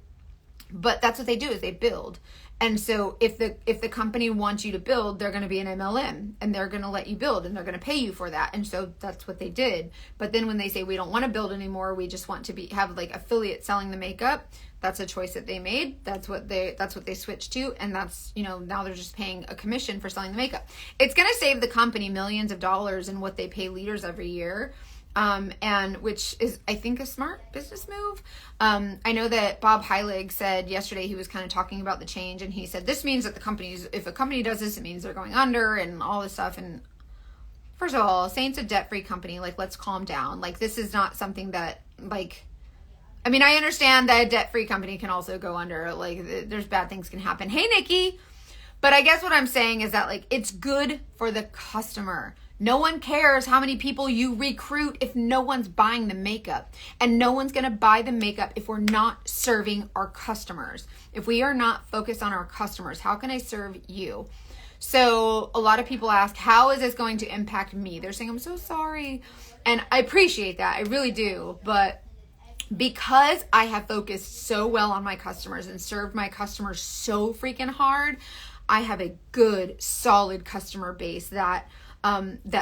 [SPEAKER 1] But that's what they do, is they build. And so if the company wants you to build, they're going to be an MLM, and they're going to let you build, and they're going to pay you for that. And so that's what they did. But then when they say, we don't want to build anymore, we just want to have like affiliates selling the makeup, that's a choice that they made. That's what they switched to. And that's, now they're just paying a commission for selling the makeup. It's going to save the company millions of dollars in what they pay leaders every year. And which is, I think, a smart business move. I know that Bob Heilig said yesterday, he was kind of talking about the change, and he said, this means that if a company does this, it means they're going under and all this stuff. And first of all, Saint's a debt-free company. Like, let's calm down. Like, this is not something that, like, I mean, I understand that a debt-free company can also go under. Like, there's bad things can happen. Hey, Nikki. But I guess what I'm saying is that, like, it's good for the customer. No one cares how many people you recruit if no one's buying the makeup. And no one's going to buy the makeup if we're not serving our customers. If we are not focused on our customers, how can I serve you? So a lot of people ask, how is this going to impact me? They're saying, I'm so sorry. And I appreciate that. I really do. But because I have focused so well on my customers and served my customers so freaking hard, I have a good, solid customer base that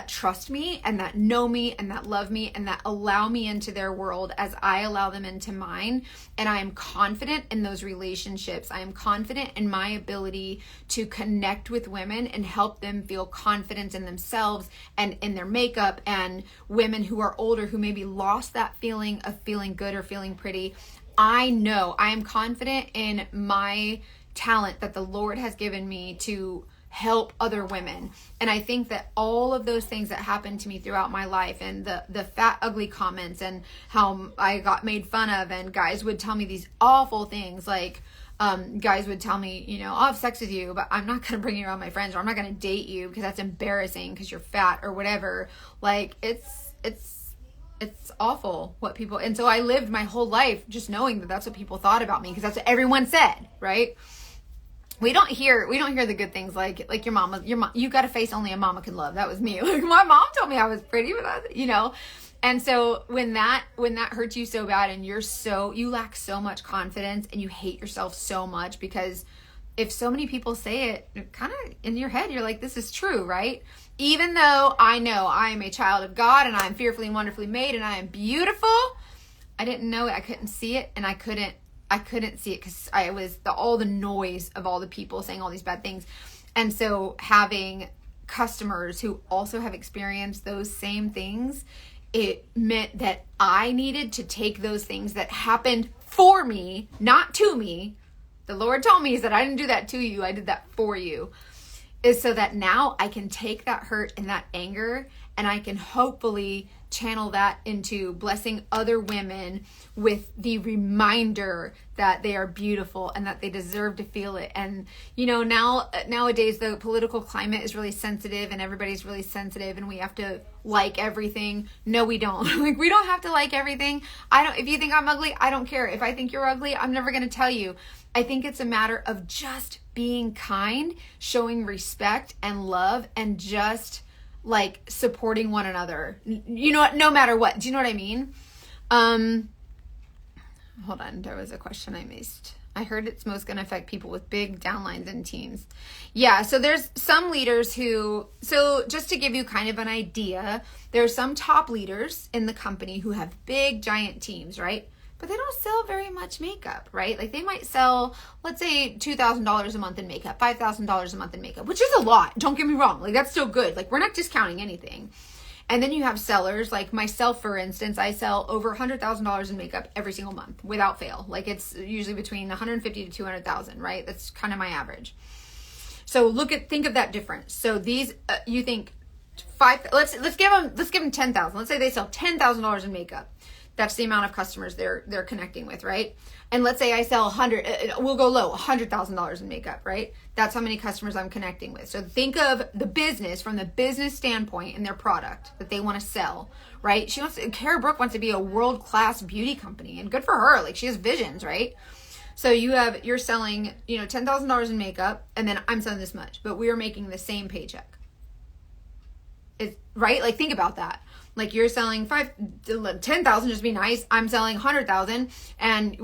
[SPEAKER 1] trust me and that know me and that love me and that allow me into their world as I allow them into mine. And I am confident in those relationships. I am confident in my ability to connect with women and help them feel confident in themselves and in their makeup, and women who are older who maybe lost that feeling of feeling good or feeling pretty. I know I am confident in my talent that the Lord has given me to help other women. And I think that all of those things that happened to me throughout my life, and the fat, ugly comments, and how I got made fun of, and guys would tell me these awful things, like guys would tell me, I'll have sex with you, but I'm not going to bring you around my friends, or I'm not going to date you because that's embarrassing because you're fat or whatever. Like, it's awful what people, and so I lived my whole life just knowing that that's what people thought about me, because that's what everyone said, right? We don't hear the good things, like your mom, you got a face only a mama can love. That was me. Like, my mom told me I was pretty, but And so when that hurts you so bad and you lack so much confidence and you hate yourself so much, because if so many people say it, kind of in your head, you're like, this is true, right? Even though I know I am a child of God and I'm fearfully and wonderfully made and I am beautiful, I didn't know it. I couldn't see it, and I couldn't see it because I was all the noise of all the people saying all these bad things. And so having customers who also have experienced those same things, it meant that I needed to take those things that happened for me, not to me. The Lord told me, he said, I didn't do that to you. I did that for you. Is so that now I can take that hurt and that anger and I can hopefully channel that into blessing other women with the reminder that they are beautiful and that they deserve to feel it. And, you know, nowadays the political climate is really sensitive and everybody's really sensitive and we have to like everything. No, we don't. Like, we don't have to like everything. If you think I'm ugly, I don't care. If I think you're ugly, I'm never going to tell you. I think it's a matter of just being kind, showing respect and love, and just like supporting one another, you know, no matter what. Do you know what I mean? Hold on. There was a question I missed. I heard it's most going to affect people with big downlines and teams. Yeah. So there's some leaders so just to give you kind of an idea, there's some top leaders in the company who have big giant teams, right? But they don't sell very much makeup, right? Like they might sell, let's say $2,000 a month in makeup, $5,000 a month in makeup, which is a lot. Don't get me wrong. Like that's still good. Like we're not discounting anything. And then you have sellers like myself, for instance. I sell over $100,000 in makeup every single month without fail. Like it's usually between 150 to 200,000, right? That's kind of my average. So think of that difference. So these, you think let's give them 10,000. Let's say they sell $10,000 in makeup. That's the amount of customers they're connecting with, right? And let's say I sell we'll go low, $100,000 in makeup, right? That's how many customers I'm connecting with. So think of the business from the business standpoint and their product that they want to sell, right? Kara Brooke wants to be a world-class beauty company, and good for her. Like she has visions, right? So you're selling, $10,000 in makeup, and then I'm selling this much, but we are making the same paycheck. Right? Like think about that. Like you're selling 10,000, just be nice. I'm selling 100,000, and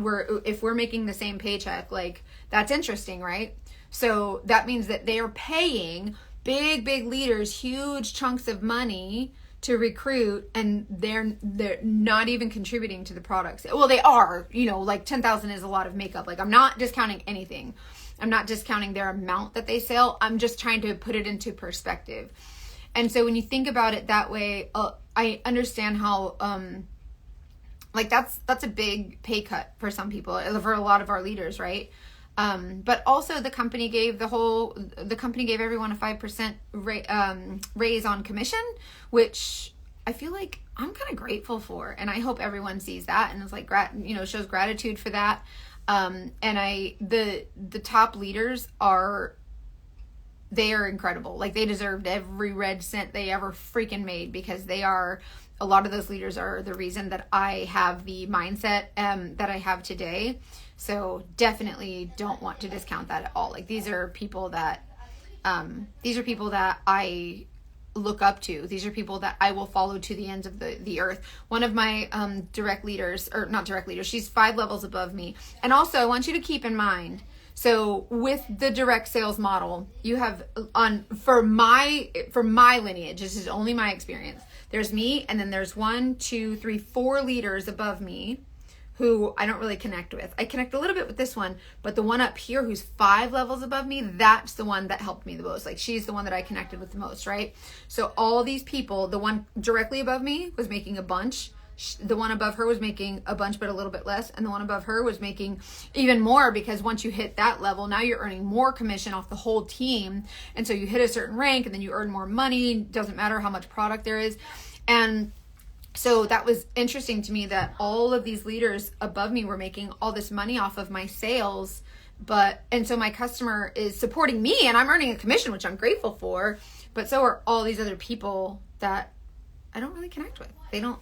[SPEAKER 1] if we're making the same paycheck, like that's interesting, right? So that means that they are paying big leaders huge chunks of money to recruit, and they're not even contributing to the products. Well, they are, like 10,000 is a lot of makeup. Like I'm not discounting anything. I'm not discounting their amount that they sell. I'm just trying to put it into perspective. And so when you think about it that way, I understand how, that's a big pay cut for some people, for a lot of our leaders, right? But also the company gave everyone a 5% raise on commission, which I feel like I'm kind of grateful for. And I hope everyone sees that and is like, shows gratitude for that. And the top leaders they are incredible. Like they deserved every red cent they ever freaking made, because a lot of those leaders are the reason that I have the mindset that I have today. So definitely don't want to discount that at all. Like these are people that I look up to. These are people that I will follow to the ends of the earth. One of my direct leaders, or not direct leaders, she's 5 levels above me. And also I want you to keep in mind, so with the direct sales model, you have for my lineage, this is only my experience. There's me, and then there's 1, 2, 3, 4 leaders above me who I don't really connect with. I connect a little bit with this one, but the one up here who's 5 levels above me, that's the one that helped me the most. Like she's the one that I connected with the most, right? So all these people, the one directly above me was making a bunch. The one above her was making a bunch, but a little bit less. And the one above her was making even more, because once you hit that level, now you're earning more commission off the whole team. And so you hit a certain rank and then you earn more money. Doesn't matter how much product there is. And so that was interesting to me that all of these leaders above me were making all this money off of my sales. And so my customer is supporting me and I'm earning a commission, which I'm grateful for. But so are all these other people that I don't really connect with. They don't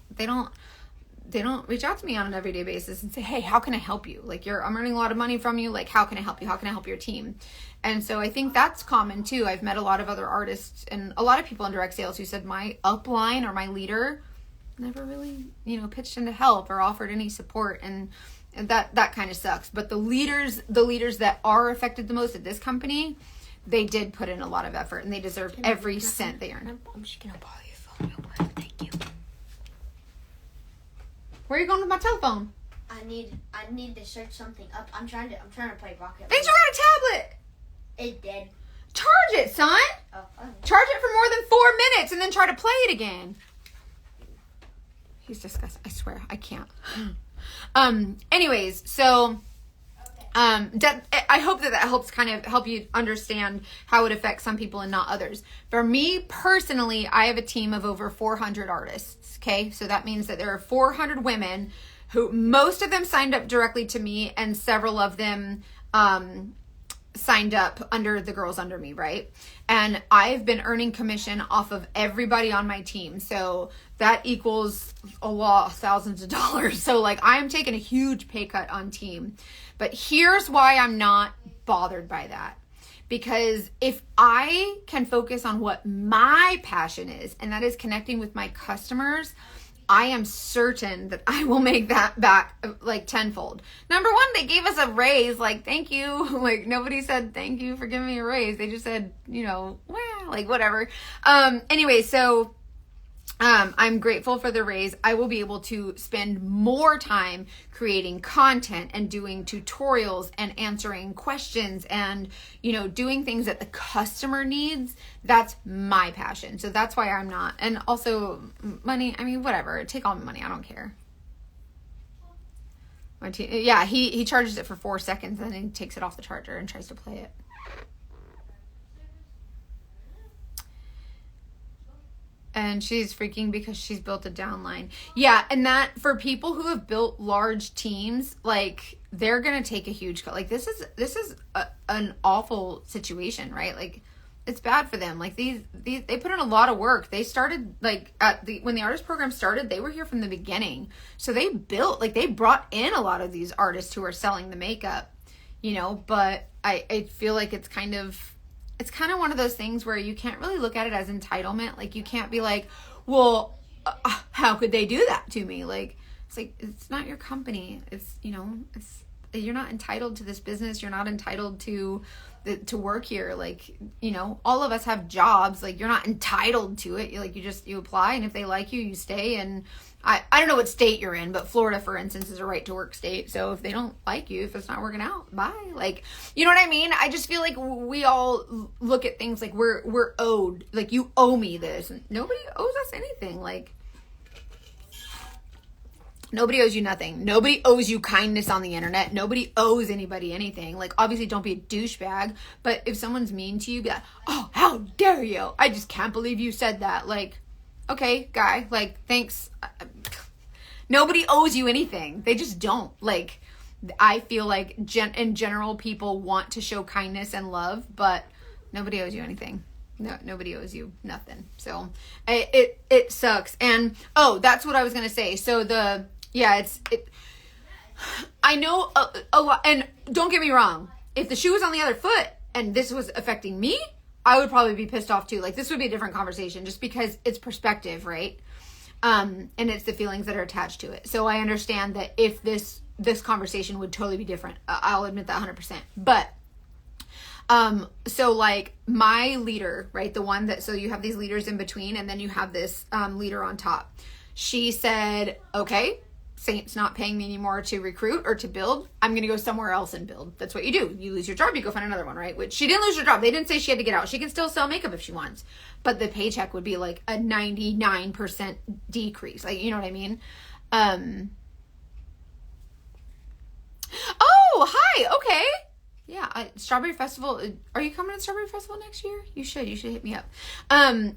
[SPEAKER 1] reach out to me on an everyday basis and say, hey, how can I help you? Like I'm earning a lot of money from you. Like, how can I help you? How can I help your team? And so I think that's common too. I've met a lot of other artists and a lot of people in direct sales who said my upline or my leader never really, pitched in to help or offered any support, and that kind of sucks. But the leaders that are affected the most at this company, they did put in a lot of effort, and they deserved every cent they earned.
[SPEAKER 2] I'm just gonna borrow your phone real quick. Thank you.
[SPEAKER 1] Where are you going with my telephone?
[SPEAKER 2] I need to search something up. I'm trying to play Rocket League.
[SPEAKER 1] Thanks for a tablet.
[SPEAKER 2] It did.
[SPEAKER 1] Charge it, son.
[SPEAKER 2] Oh, okay.
[SPEAKER 1] Charge it for more than 4 minutes and then try to play it again. He's disgusting. I swear, I can't. Anyways, so I hope that helps kind of help you understand how it affects some people and not others. For me personally, I have a team of over 400 artists. Okay, so that means that there are 400 women who, most of them signed up directly to me, and several of them signed up under the girls under me, right? And I've been earning commission off of everybody on my team. So that equals a lot, thousands of dollars. So like I'm taking a huge pay cut on team. But here's why I'm not bothered by that. Because if I can focus on what my passion is, and that is connecting with my customers, I am certain that I will make that back like tenfold. Number one, they gave us a raise. Like, thank you. Like, nobody said thank you for giving me a raise. They just said, well, like whatever. Anyway, so I'm grateful for the raise. I will be able to spend more time creating content and doing tutorials and answering questions and, doing things that the customer needs. That's my passion. So that's why I'm not. And also money, whatever. Take all my money. I don't care. He charges it for 4 seconds and then he takes it off the charger and tries to play it. And she's freaking because she's built a downline. Yeah, and that for people who have built large teams, like they're gonna take a huge cut. Like this is an awful situation, right? Like it's bad for them. Like these they put in a lot of work. They started like when the artist program started, they were here from the beginning. So they brought in a lot of these artists who are selling the makeup, But I feel like it's kind of one of those things where you can't really look at it as entitlement. Like you can't be like, well, how could they do that to me? Like, it's not your company. It's, you're not entitled to this business. You're not entitled to work here. Like, all of us have jobs. Like you're not entitled to it. Like you apply, and if they like you, you stay. And I don't know what state you're in, but Florida, for instance, is a right to work state. So if they don't like you, if it's not working out, bye. Like, you know what I mean? I just feel like we all look at things like we're owed. Like, you owe me this. And nobody owes us anything. Like, nobody owes you nothing. Nobody owes you kindness on the internet. Nobody owes anybody anything. Like, obviously, don't be a douchebag. But if someone's mean to you, be like, oh, how dare you? I just can't believe you said that. Like, okay, guy, like, thanks. Nobody owes you anything. They just don't. Like, I feel like in general, people want to show kindness and love, but nobody owes you anything. No, nobody owes you nothing. So it sucks. And, that's what I was going to say. So I know a lot, and don't get me wrong. If the shoe was on the other foot and this was affecting me, I would probably be pissed off too. Like, this would be a different conversation just because it's perspective, right? And it's the feelings that are attached to it. So I understand that if this conversation would totally be different. I'll admit that 100%. But, so like my leader, right? The one that, so you have these leaders in between and then you have this, leader on top. She said, okay, Saint's not paying me anymore to recruit or to build. I'm going to go somewhere else and build. That's what you do. You lose your job, you go find another one, right? Which she didn't lose her job. They didn't say she had to get out. She can still sell makeup if she wants. But the paycheck would be like a 99% decrease. Like, you know what I mean? Oh, hi. Okay. Yeah. Strawberry Festival. Are you coming to Strawberry Festival next year? You should hit me up.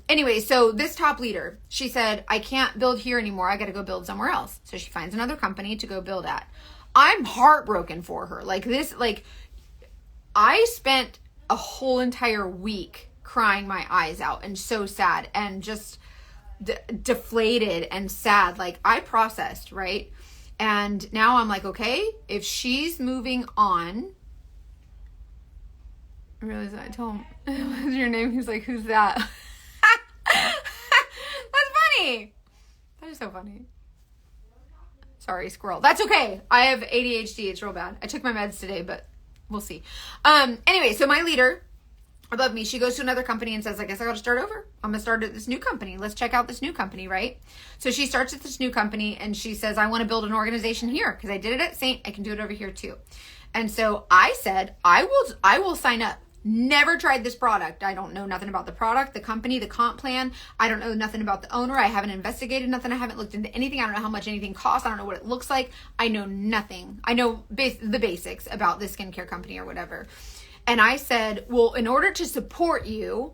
[SPEAKER 1] Anyway, so this top leader, she said, I can't build here anymore. I got to go build somewhere else. So she finds another company to go build at. I'm heartbroken for her. Like this, like I spent a whole entire week crying my eyes out and so sad and just deflated and sad. Like I processed, right? And now I'm like, okay, if she's moving on, I realized I told him, what's your name? He's like, who's that? That's funny. I just so funny. Sorry, squirrel. That's okay. I have ADHD. It's real bad. I took my meds today, but we'll see. Anyway, so my leader above me, she goes to another company and says, I guess I got to start over. I'm going to start at this new company. Let's check out this new company, right? So she starts at this new company and she says, I want to build an organization here because I did it at Saint. I can do it over here too. And so I said, I will sign up. Never tried this product. I don't know nothing about the product, the company, the comp plan. I don't know nothing about the owner. I haven't investigated nothing. I haven't looked into anything. I don't know how much anything costs. I don't know what it looks like. I know nothing. I know the basics about this skincare company or whatever. And I said, well, in order to support you,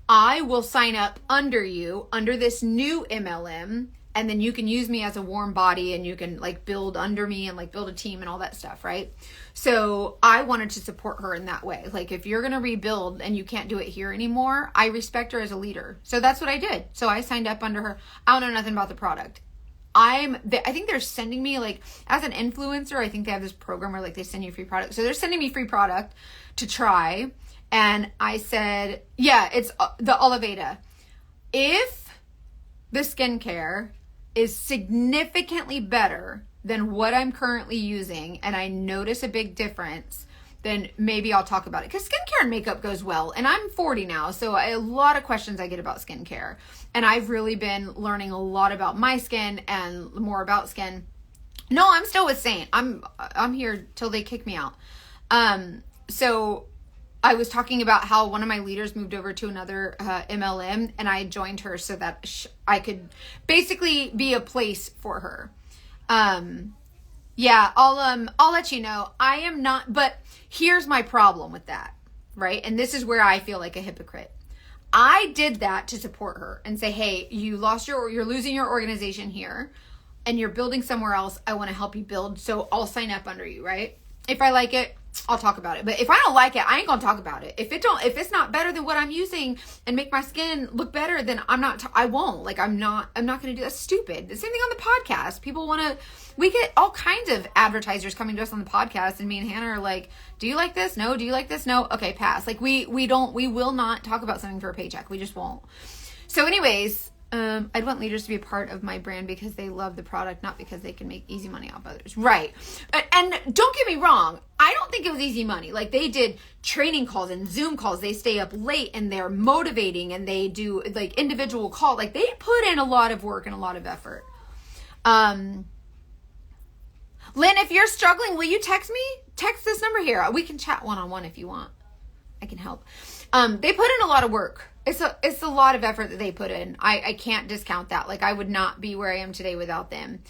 [SPEAKER 1] I will sign up under you, under this new MLM. And then you can use me as a warm body and you can like build under me and like build a team and all that stuff, right? So I wanted to support her in that way. Like if you're going to rebuild and you can't do it here anymore, I respect her as a leader. So that's what I did. So I signed up under her. I don't know nothing about the product. I think they're sending me like as an influencer, I think they have this program where like they send you free product. So they're sending me free product to try. And I said, yeah, it's the Oliveda. If the skincare is significantly better than what I'm currently using and I notice a big difference, then maybe I'll talk about it. Because skincare and makeup goes well. And I'm 40 now, so a lot of questions I get about skincare. And I've really been learning a lot about my skin and more about skin. No, I'm still with Saint. I'm here till they kick me out. So I was talking about how one of my leaders moved over to another MLM and I joined her so that I could basically be a place for her. Yeah, I'll let you know. I am not, but here's my problem with that, right? And this is where I feel like a hypocrite. I did that to support her and say, hey, you're losing your organization here and you're building somewhere else. I want to help you build. So I'll sign up under you, right? If I like it, I'll talk about it. But if I don't like it, I ain't gonna talk about it. If it's not better than what I'm using and make my skin look better, then I won't. Like I'm not gonna do that. That's stupid. The same thing on the podcast. People we get all kinds of advertisers coming to us on the podcast and me and Hannah are like, do you like this? No. Do you like this? No. Okay, pass. Like we will not talk about something for a paycheck. We just won't. So anyways, I'd want leaders to be a part of my brand because they love the product, not because they can make easy money off others. Right. And don't get me wrong. I don't think it was easy money. Like they did training calls and Zoom calls. They stay up late and they're motivating and they do like individual call. Like they put in a lot of work and a lot of effort. Lynn, if you're struggling, will you text me? Text this number here. We can chat one-on-one if you want. I can help. They put in a lot of work. It's a lot of effort that they put in. I can't discount that. Like I would not be where I am today without them.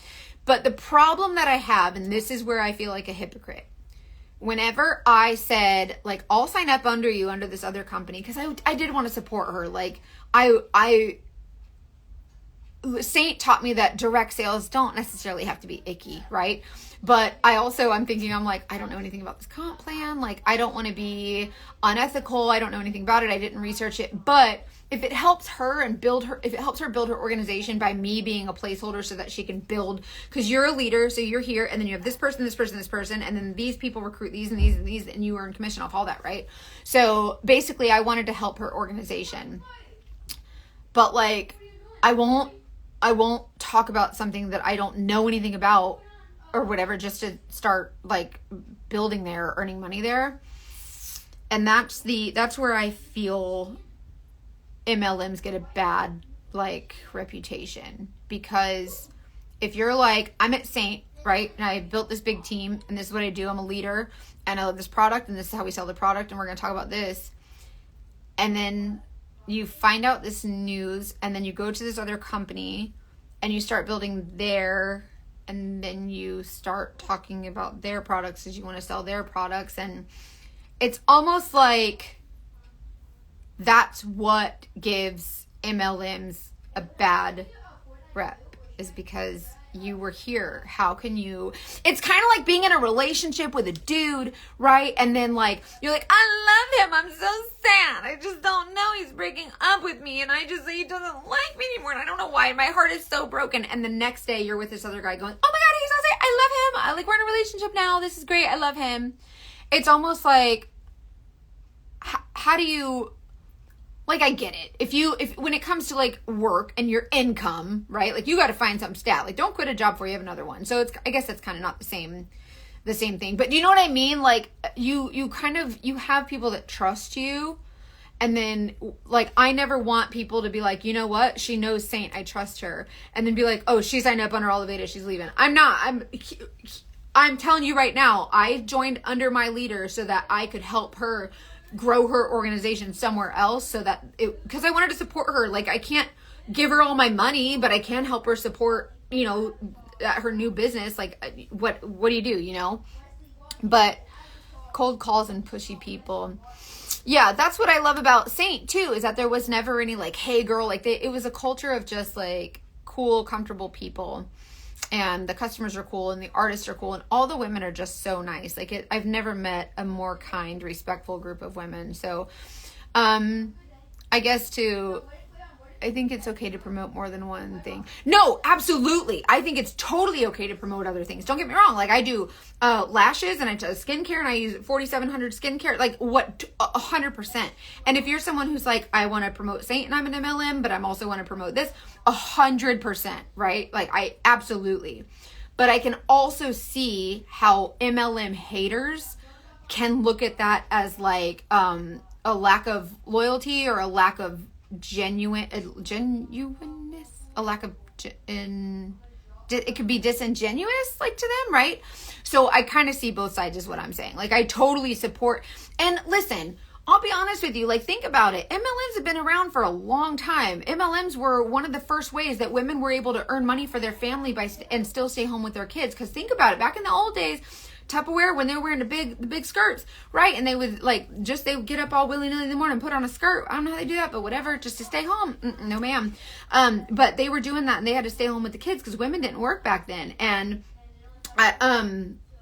[SPEAKER 1] But the problem that I have, and this is where I feel like a hypocrite. Whenever I said like, I'll sign up under you under this other company, because I did want to support her. Like Saint taught me that direct sales don't necessarily have to be icky, right? But I'm thinking, I don't know anything about this comp plan. Like, I don't want to be unethical. I don't know anything about it. I didn't research it. But if it helps her build her organization by me being a placeholder so that she can build, because you're a leader, so you're here, and then you have this person, this person, this person, and then these people recruit these and these and these, and you earn commission off all that, right? So basically, I wanted to help her organization. But like, I won't talk about something that I don't know anything about or whatever, just to start like building there, earning money there. And that's where I feel MLMs get a bad like reputation, because if you're like, I'm at Saint, right? And I built this big team and this is what I do. I'm a leader and I love this product and this is how we sell the product and we're going to talk about this. And then you find out this news and then you go to this other company and you start building there, and then you start talking about their products because you want to sell their products. And it's almost like that's what gives MLMs a bad rep, is because you were here. How can you? It's kind of like being in a relationship with a dude, right? And then like you're like, I love him, I'm so sad, I just don't know, he's breaking up with me, and he doesn't like me anymore, and I don't know why, my heart is so broken. And the next day you're with this other guy going, oh my god, he's so sad, I love him, we're in a relationship now, this is great, I love him. It's almost like, how do you like, I get it. If when it comes to like work and your income, right? Like, you got to find some stat. Like, don't quit a job before you have another one. So I guess that's kind of not the same thing. But do you know what I mean? Like, you have people that trust you. And then, like, I never want people to be like, you know what? She knows Saint. I trust her. And then be like, oh, she signed up on her Elevated. She's leaving. I'm not. I'm telling you right now, I joined under my leader so that I could help her grow her organization somewhere else, so that because I wanted to support her. Like, I can't give her all my money, but I can help her support, her new business. Like, what do you do, But cold calls and pushy people. Yeah, that's what I love about Saint too, is that there was never any like, hey girl, like it was a culture of just like cool, comfortable people, and the customers are cool and the artists are cool and all the women are just so nice. Like I've never met a more kind, respectful group of women. So, I guess I think it's okay to promote more than one thing. No, absolutely. I think it's totally okay to promote other things. Don't get me wrong. Like, I do lashes and I do skincare and I use 4,700 skincare. Like, 100%. And if you're someone who's like, I want to promote Saint and I'm an MLM, but I'm also want to promote this, 100%, right? Like, I absolutely. But I can also see how MLM haters can look at that as like a lack of loyalty or a lack of genuineness, a lack of it could be disingenuous, like, to them, right? So I kind of see both sides is what I'm saying. Like, I totally support. And listen, I'll be honest with you, like, think about it. MLMs have been around for a long time. MLMs were one of the first ways that women were able to earn money for their family and still stay home with their kids. Because think about it, back in the old days, Tupperware, when they were wearing the big skirts, right? And they would they would get up all willy-nilly in the morning and put on a skirt. I don't know how they do that, but whatever, just to stay home. No, ma'am. But they were doing that and they had to stay home with the kids because women didn't work back then. And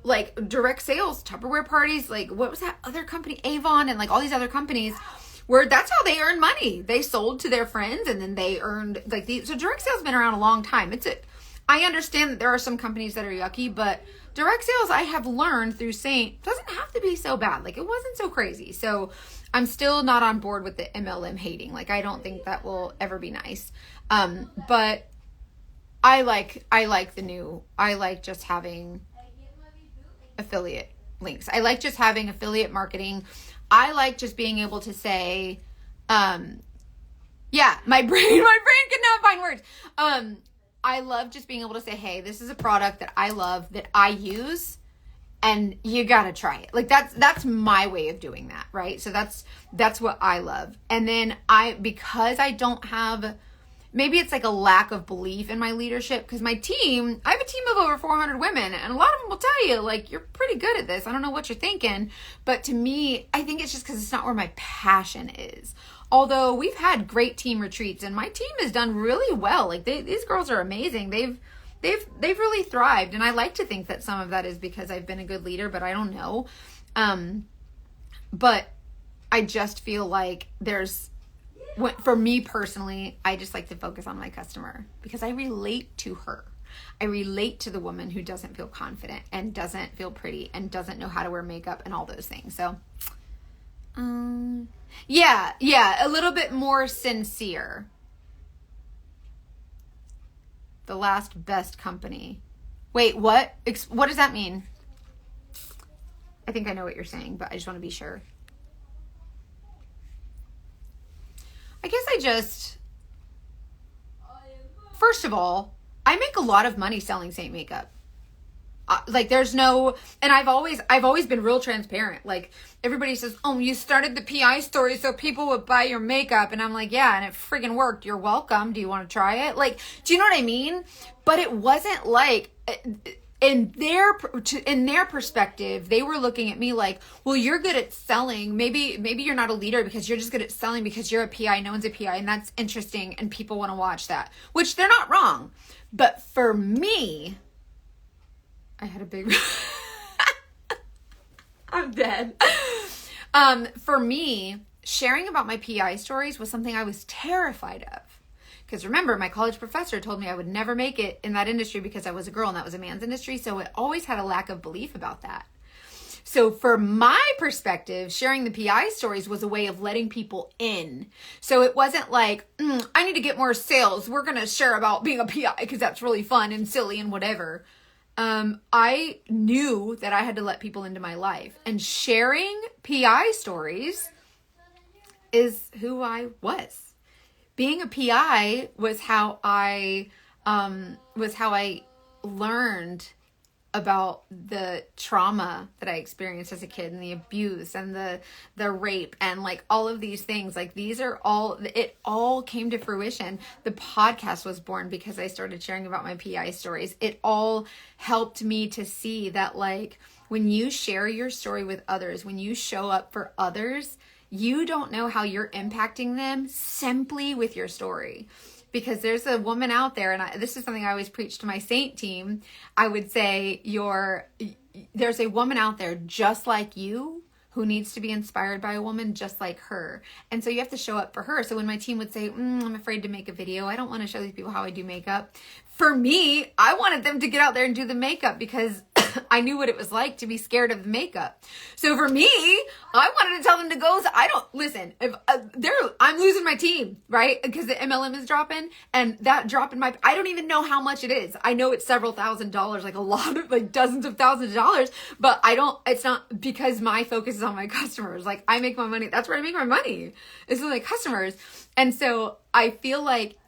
[SPEAKER 1] like direct sales, Tupperware parties, like what was that other company? Avon and like all these other companies where that's how they earned money. They sold to their friends and then they earned so direct sales has been around a long time. I understand that there are some companies that are yucky, but direct sales, I have learned through Saint, doesn't have to be so bad. Like, it wasn't so crazy. So I'm still not on board with the MLM hating. Like, I don't think that will ever be nice. But I like just having affiliate links. I like just having affiliate marketing. I like just being able to say, yeah, my brain cannot find words. I love just being able to say, hey, this is a product that I love, that I use, and you got to try it. Like, that's my way of doing that, right? So that's what I love. And then because I don't have, maybe it's like a lack of belief in my leadership, because I have a team of over 400 women, and a lot of them will tell you, like, you're pretty good at this. I don't know what you're thinking. But to me, I think it's just because it's not where my passion is. Although we've had great team retreats and my team has done really well. Like, these girls are amazing. They've really thrived. And I like to think that some of that is because I've been a good leader, but I don't know. But I just feel like for me personally, I just like to focus on my customer because I relate to her. I relate to the woman who doesn't feel confident and doesn't feel pretty and doesn't know how to wear makeup and all those things. So, yeah, a little bit more sincere. The last best company. Wait, what? What does that mean? I think I know what you're saying, but I just want to be sure. I guess first of all, I make a lot of money selling Saint makeup. Like, there's no, and I've always been real transparent. Like, everybody says, oh, you started the PI story so people would buy your makeup. And I'm like, yeah, and it friggin' worked. You're welcome. Do you want to try it? Like, do you know what I mean? But it wasn't like, in their perspective, they were looking at me like, well, you're good at selling. Maybe you're not a leader because you're just good at selling because you're a PI. No one's a PI. And that's interesting. And people want to watch that, which they're not wrong. But for me, I had a big, I'm dead. For me, sharing about my PI stories was something I was terrified of. Because remember, my college professor told me I would never make it in that industry because I was a girl and that was a man's industry. So it always had a lack of belief about that. So for my perspective, sharing the PI stories was a way of letting people in. So it wasn't like, I need to get more sales. We're going to share about being a PI because that's really fun and silly and whatever. I knew that I had to let people into my life, and sharing PI stories is who I was. Being a PI was how I learned about the trauma that I experienced as a kid, and the abuse and the rape and like all of these things. Like it all came to fruition. The podcast was born because I started sharing about my PI stories. It all helped me to see that, like, when you share your story with others, when you show up for others, you don't know how you're impacting them simply with your story. Because there's a woman out there, and this is something I always preach to my Saint team. I would say there's a woman out there just like you who needs to be inspired by a woman just like her. And so you have to show up for her. So when my team would say, I'm afraid to make a video, I don't want to show these people how I do makeup. For me, I wanted them to get out there and do the makeup because I knew what it was like to be scared of the makeup. So for me, I wanted to tell them to go. So I don't listen. If I'm losing my team, right? Because the MLM is dropping, and that drop in I don't even know how much it is. I know it's several $1,000s, like a lot of, like dozens of thousands of dollars, but it's not because my focus is on my customers. Like, I make my money. That's where I make my money. It's with my customers. And so I feel like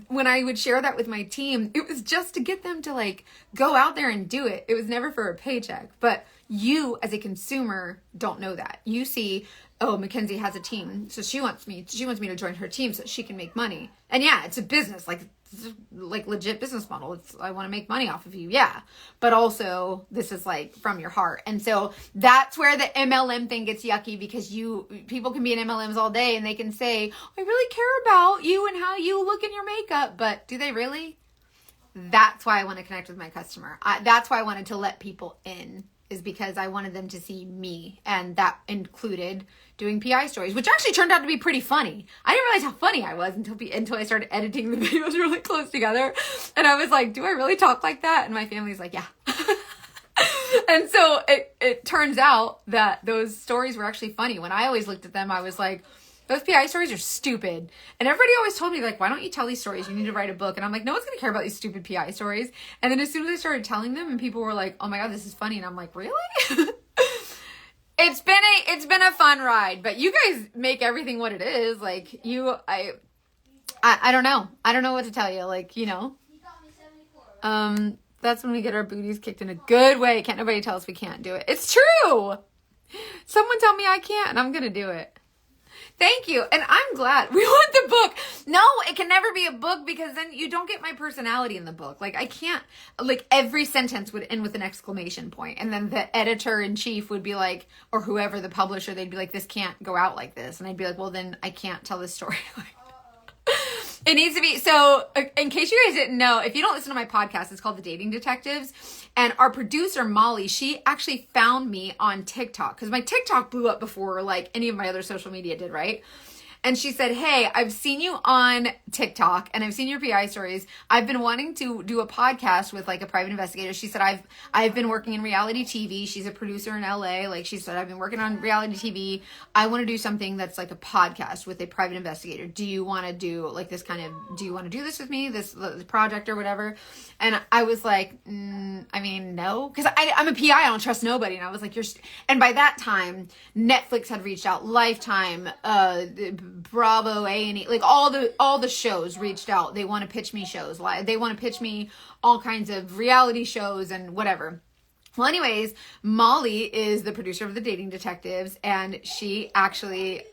[SPEAKER 1] when I would share that with my team, it was just to get them to like go out there and do it. It was never for a paycheck. But you as a consumer don't know that. You see, oh, Mackenzie has a team, so she wants me to join her team so she can make money. And yeah, it's a business, like legit business model. I want to make money off of you. Yeah. But also this is like from your heart. And so that's where the MLM thing gets yucky, because people can be in MLMs all day and they can say, I really care about you and how you look in your makeup, but do they really? That's why I want to connect with my customer. That's why I wanted to let people in, is because I wanted them to see me. And that included doing PI stories, which actually turned out to be pretty funny. I didn't realize how funny I was until I started editing the videos really close together. And I was like, do I really talk like that? And my family's like, yeah. And so it turns out that those stories were actually funny. When I always looked at them, I was like, those PI stories are stupid. And everybody always told me, like, why don't you tell these stories? You need to write a book. And I'm like, no one's going to care about these stupid PI stories. And then as soon as I started telling them, and people were like, oh my God, this is funny. And I'm like, really? It's been a fun ride, but you guys make everything what it is. Like I don't know. I don't know what to tell you. Like, that's when we get our booties kicked in a good way. Can't nobody tell us we can't do it. It's true. Someone tell me I can't, and I'm going to do it. Thank you. And I'm glad. We want the book. No, it can never be a book, because then you don't get my personality in the book. Like, I can't, like, every sentence would end with an exclamation point. And then the editor-in-chief would be like, or whoever, the publisher, they'd be like, this can't go out like this. And I'd be like, well, then I can't tell this story. It needs to be. So in case you guys didn't know, if you don't listen to my podcast, it's called The Dating Detectives. And our producer, Molly, she actually found me on TikTok, because my TikTok blew up before like any of my other social media did, right? And she said, hey, I've seen you on TikTok and I've seen your PI stories. I've been wanting to do a podcast with like a private investigator. She said, I've been working in reality TV. She's a producer in LA. Like she said, I've been working on reality TV. I want to do something that's like a podcast with a private investigator. Do you want to do like this do you want to do this with me? This project or whatever? And I was like, I mean, no, because I'm a PI. I don't trust nobody. And I was like, and by that time, Netflix had reached out, Lifetime, Bravo, A&E, like all the shows reached out. They want to pitch me shows. They want to pitch me all kinds of reality shows and whatever. Well, anyways, Molly is the producer of The Dating Detectives, and she actually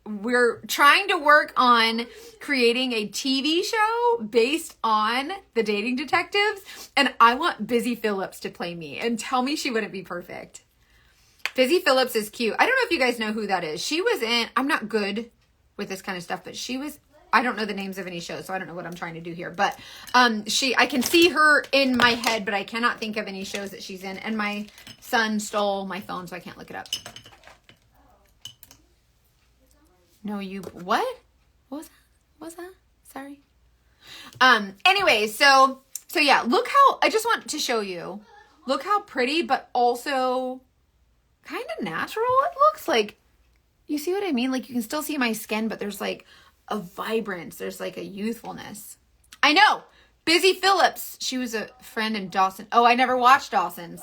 [SPEAKER 1] we're trying to work on creating a TV show based on The Dating Detectives, and I want Busy Phillips to play me, and tell me she wouldn't be perfect. Busy Phillips is cute. I don't know if you guys know who that is. She was in, I'm not good with this kind of stuff, but I don't know the names of any shows, so I don't know what I'm trying to do here, but I can see her in my head, but I cannot think of any shows that she's in. And my son stole my phone, so I can't look it up. No, what was that? What was that? Sorry. Anyway, so yeah, look how, I just want to show you, look how pretty, but also kind of natural. It looks like, you see what I mean? Like you can still see my skin, but there's like a vibrance. There's like a youthfulness. I know. Busy Phillips. She was a friend in Dawson. Oh, I never watched Dawson's.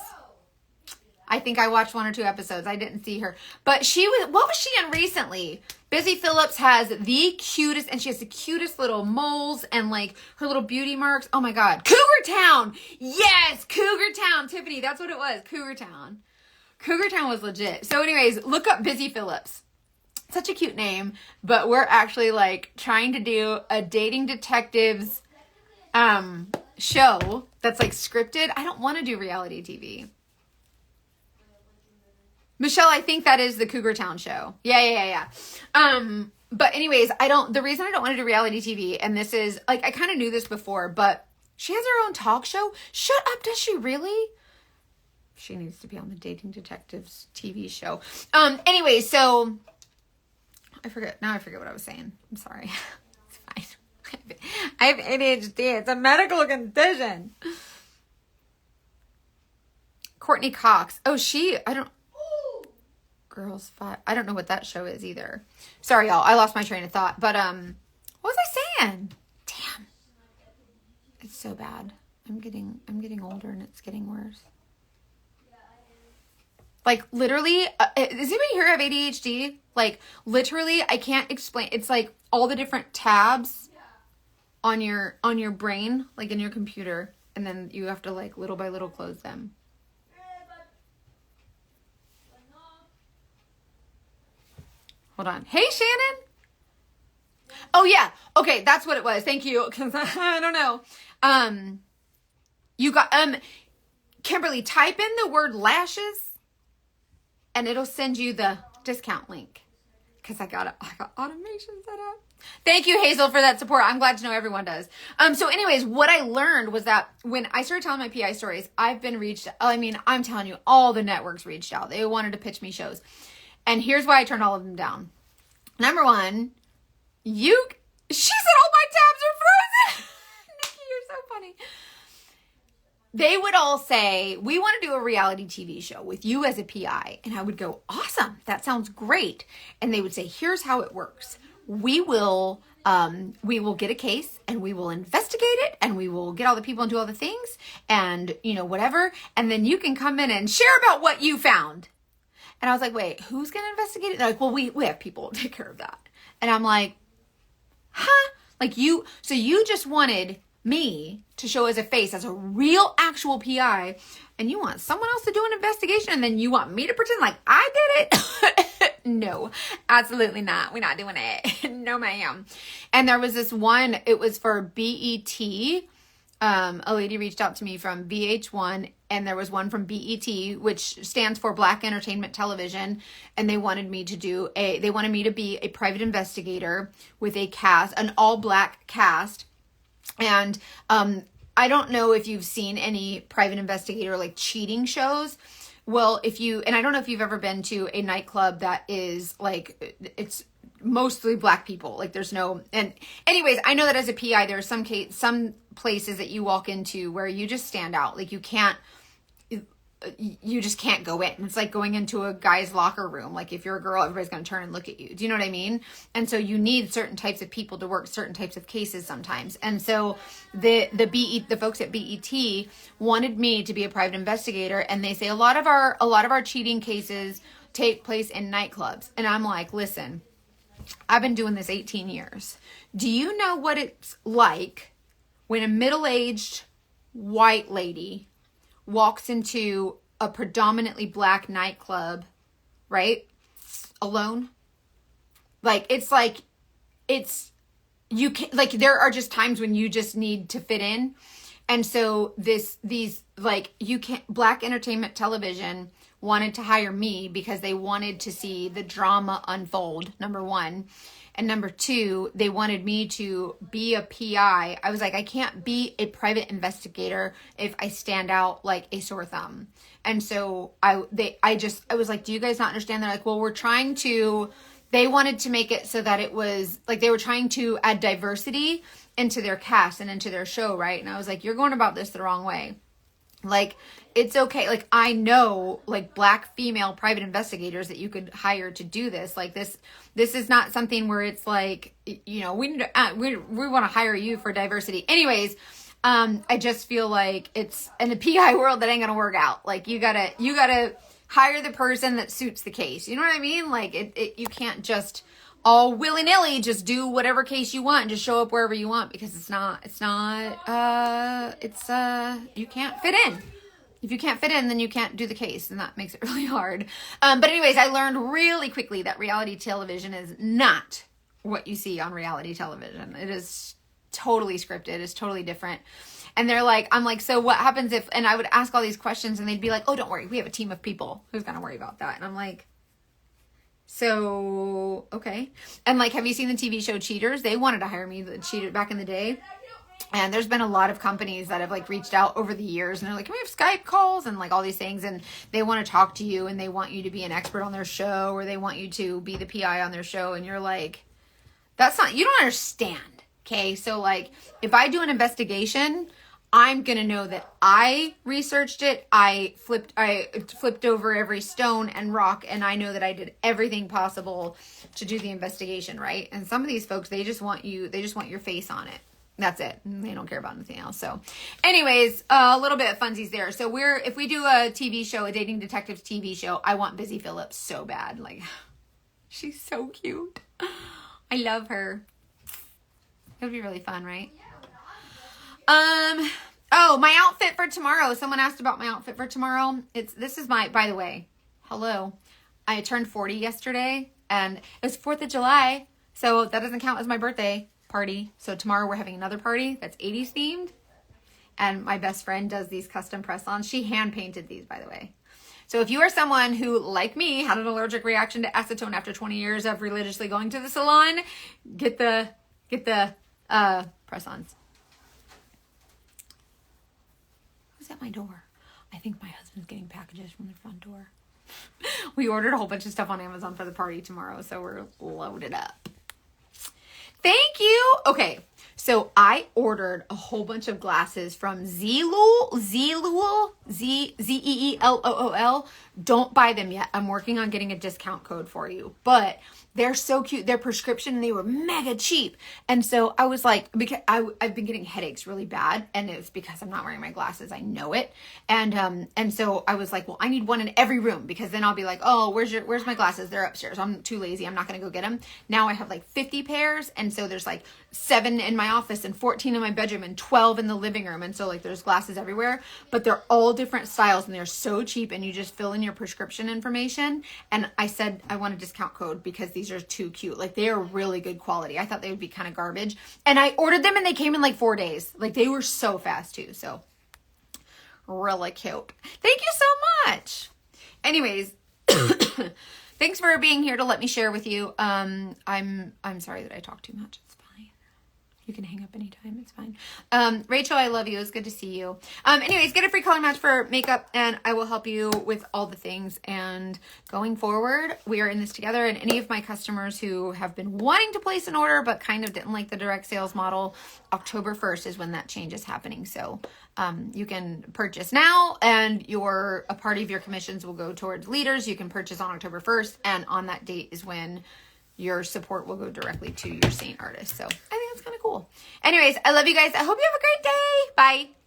[SPEAKER 1] I think I watched 1 or 2 episodes. I didn't see her. But what was she in recently? Busy Phillips has the cutest, and she has the cutest little moles and like her little beauty marks. Oh my God. Cougar Town. Yes. Cougar Town. Tiffany, that's what it was. Cougar Town. Cougar Town was legit. So anyways, look up Busy Phillips. Such a cute name, but we're actually like trying to do a dating detectives show that's like scripted. I don't want to do reality TV. Michelle, I think that is the Cougar Town show. Yeah. But anyways, the reason I don't want to do reality TV, and this is like, I kind of knew this before, but she has her own talk show. Shut up. Does she really? She needs to be on the Dating Detectives TV show. Anyway, so I forget what I was saying. I'm sorry. It's fine. I have ADHD. It's a medical condition. Courtney Cox. Oh, Girls 5. I don't know what that show is either. Sorry, y'all. I lost my train of thought. But what was I saying? Damn. It's so bad. I'm getting older and it's getting worse. Like literally, does anybody here have ADHD? Like literally, I can't explain. It's like all the different tabs on your brain, like in your computer, and then you have to like little by little close them. Hold on. Hey, Shannon. Oh yeah. Okay, that's what it was. Thank you. Because I don't know. You got Kimberly, type in the word lashes, and it'll send you the discount link. Because I got automation set up. Thank you, Hazel, for that support. I'm glad to know everyone does. So anyways, what I learned was that when I started telling my PI stories, I've been reached. I mean, I'm telling you, all the networks reached out. They wanted to pitch me shows. And here's why I turned all of them down. Number one, she said all my tabs are frozen. Nikki, you're so funny. They would all say, we want to do a reality TV show with you as a PI. And I would go, awesome. That sounds great. And they would say, here's how it works. We will get a case and we will investigate it and we will get all the people and do all the things and, whatever. And then you can come in and share about what you found. And I was like, wait, who's going to investigate it? They're like, well, we have people to take care of that. And I'm like, huh? So you just wanted me to show as a face, as a real actual PI, and you want someone else to do an investigation, and then you want me to pretend like I did it? No, absolutely not. We're not doing it. No, ma'am. And there was this one, it was for BET. A lady reached out to me from VH1, and there was one from BET, which stands for Black Entertainment Television, and they wanted me to be a private investigator with a cast, an all-black cast. And I don't know if you've seen any private investigator like cheating shows. Well, and I don't know if you've ever been to a nightclub that is like, it's mostly black people. Like and anyways, I know that as a PI, there are some places that you walk into where you just stand out. Like you just can't go in. It's like going into a guy's locker room. Like if you're a girl, everybody's going to turn and look at you. Do you know what I mean? And so you need certain types of people to work certain types of cases sometimes. And so the folks at BET wanted me to be a private investigator, and they say a lot of our cheating cases take place in nightclubs. And I'm like, listen, I've been doing this 18 years. Do you know what it's like when a middle-aged white lady walks into a predominantly black nightclub, right? Alone? You can, like, there are just times when you just need to fit in. And so Black Entertainment Television wanted to hire me because they wanted to see the drama unfold, number one. And number two, they wanted me to be a PI. I was like, I can't be a private investigator if I stand out like a sore thumb. And so I was like, do you guys not understand? They're like, well, they wanted to make it so that it was like, they were trying to add diversity into their cast and into their show, right? And I was like, you're going about this the wrong way. Like, it's okay. Like, I know, like, Black female private investigators that you could hire to do this. Like, this is not something where it's like, you know, we need to, we want to hire you for diversity. Anyways, I just feel like it's in the PI world that ain't gonna work out. Like, you gotta hire the person that suits the case. You know what I mean? Like, you can't just all willy-nilly just do whatever case you want and just show up wherever you want, because you can't fit in. If you can't fit in, then you can't do the case, and that makes it really hard. But anyways, I learned really quickly that reality television is not what you see on reality television. It is totally scripted. It's totally different. And they're like, I'm like, so what happens if, and I would ask all these questions and they'd be like, oh, don't worry, we have a team of people who's going to worry about that. And I'm like, so, okay. And like, have you seen the TV show Cheaters? They wanted to hire me, the cheated back in the day. And there's been a lot of companies that have like reached out over the years and they're like, can we have Skype calls and like all these things, and they want to talk to you and they want you to be an expert on their show, or they want you to be the PI on their show. And you're like, that's not, you don't understand. Okay. So like, if I do an investigation, I'm going to know that I researched it. I flipped over every stone and rock, and I know that I did everything possible to do the investigation. Right. And some of these folks, they just want your face on it. That's it. They don't care about anything else. So anyways, a little bit of funsies there. So if we do a TV show, a dating detectives TV show, I want Busy Phillips so bad. Like, she's so cute. I love her. It would be really fun, right? Oh, my outfit for tomorrow. Someone asked about my outfit for tomorrow. By the way, hello. I turned 40 yesterday, and it was 4th of July. So that doesn't count as my birthday party. So tomorrow we're having another party that's 80s themed. And my best friend does these custom press-ons. She hand painted these, by the way. So if you are someone who, like me, had an allergic reaction to acetone after 20 years of religiously going to the salon, get the press-ons. Who's at my door? I think my husband's getting packages from the front door. We ordered a whole bunch of stuff on Amazon for the party tomorrow, so we're loaded up. Thank you. Okay, so I ordered a whole bunch of glasses from Zeelool. Zeelool. Don't buy them yet. I'm working on getting a discount code for you, but they're so cute. They're prescription. They were mega cheap. And so I was like, because I've been getting headaches really bad, and it's because I'm not wearing my glasses. I know it. And so I was like, well, I need one in every room, because then I'll be like, oh, where's my glasses? They're upstairs. I'm too lazy. I'm not going to go get them. Now I have like 50 pairs. And so there's like 7 in my office and 14 in my bedroom and 12 in the living room. And so like there's glasses everywhere, but they're all different styles and they're so cheap, and you just fill in your prescription information. And I said, I want a discount code because these are too cute. Like, they are really good quality. I thought they would be kind of garbage. And I ordered them and they came in like 4 days. Like, they were so fast too. So really cute. Thank you so much. Anyways, thanks for being here to let me share with you. I'm sorry that I talk too much. It's fine. You can hang up anytime. It's fine. Rachel, I love you. It's good to see you. Anyways, get a free color match for makeup, and I will help you with all the things. And going forward, we are in this together. And any of my customers who have been wanting to place an order but kind of didn't like the direct sales model, October 1st is when that change is happening. So you can purchase now, and a part of your commissions will go towards leaders. You can purchase on October 1st, and on that date is when your support will go directly to your Saint artist. So I think that's kind of cool. Anyways, I love you guys. I hope you have a great day. Bye.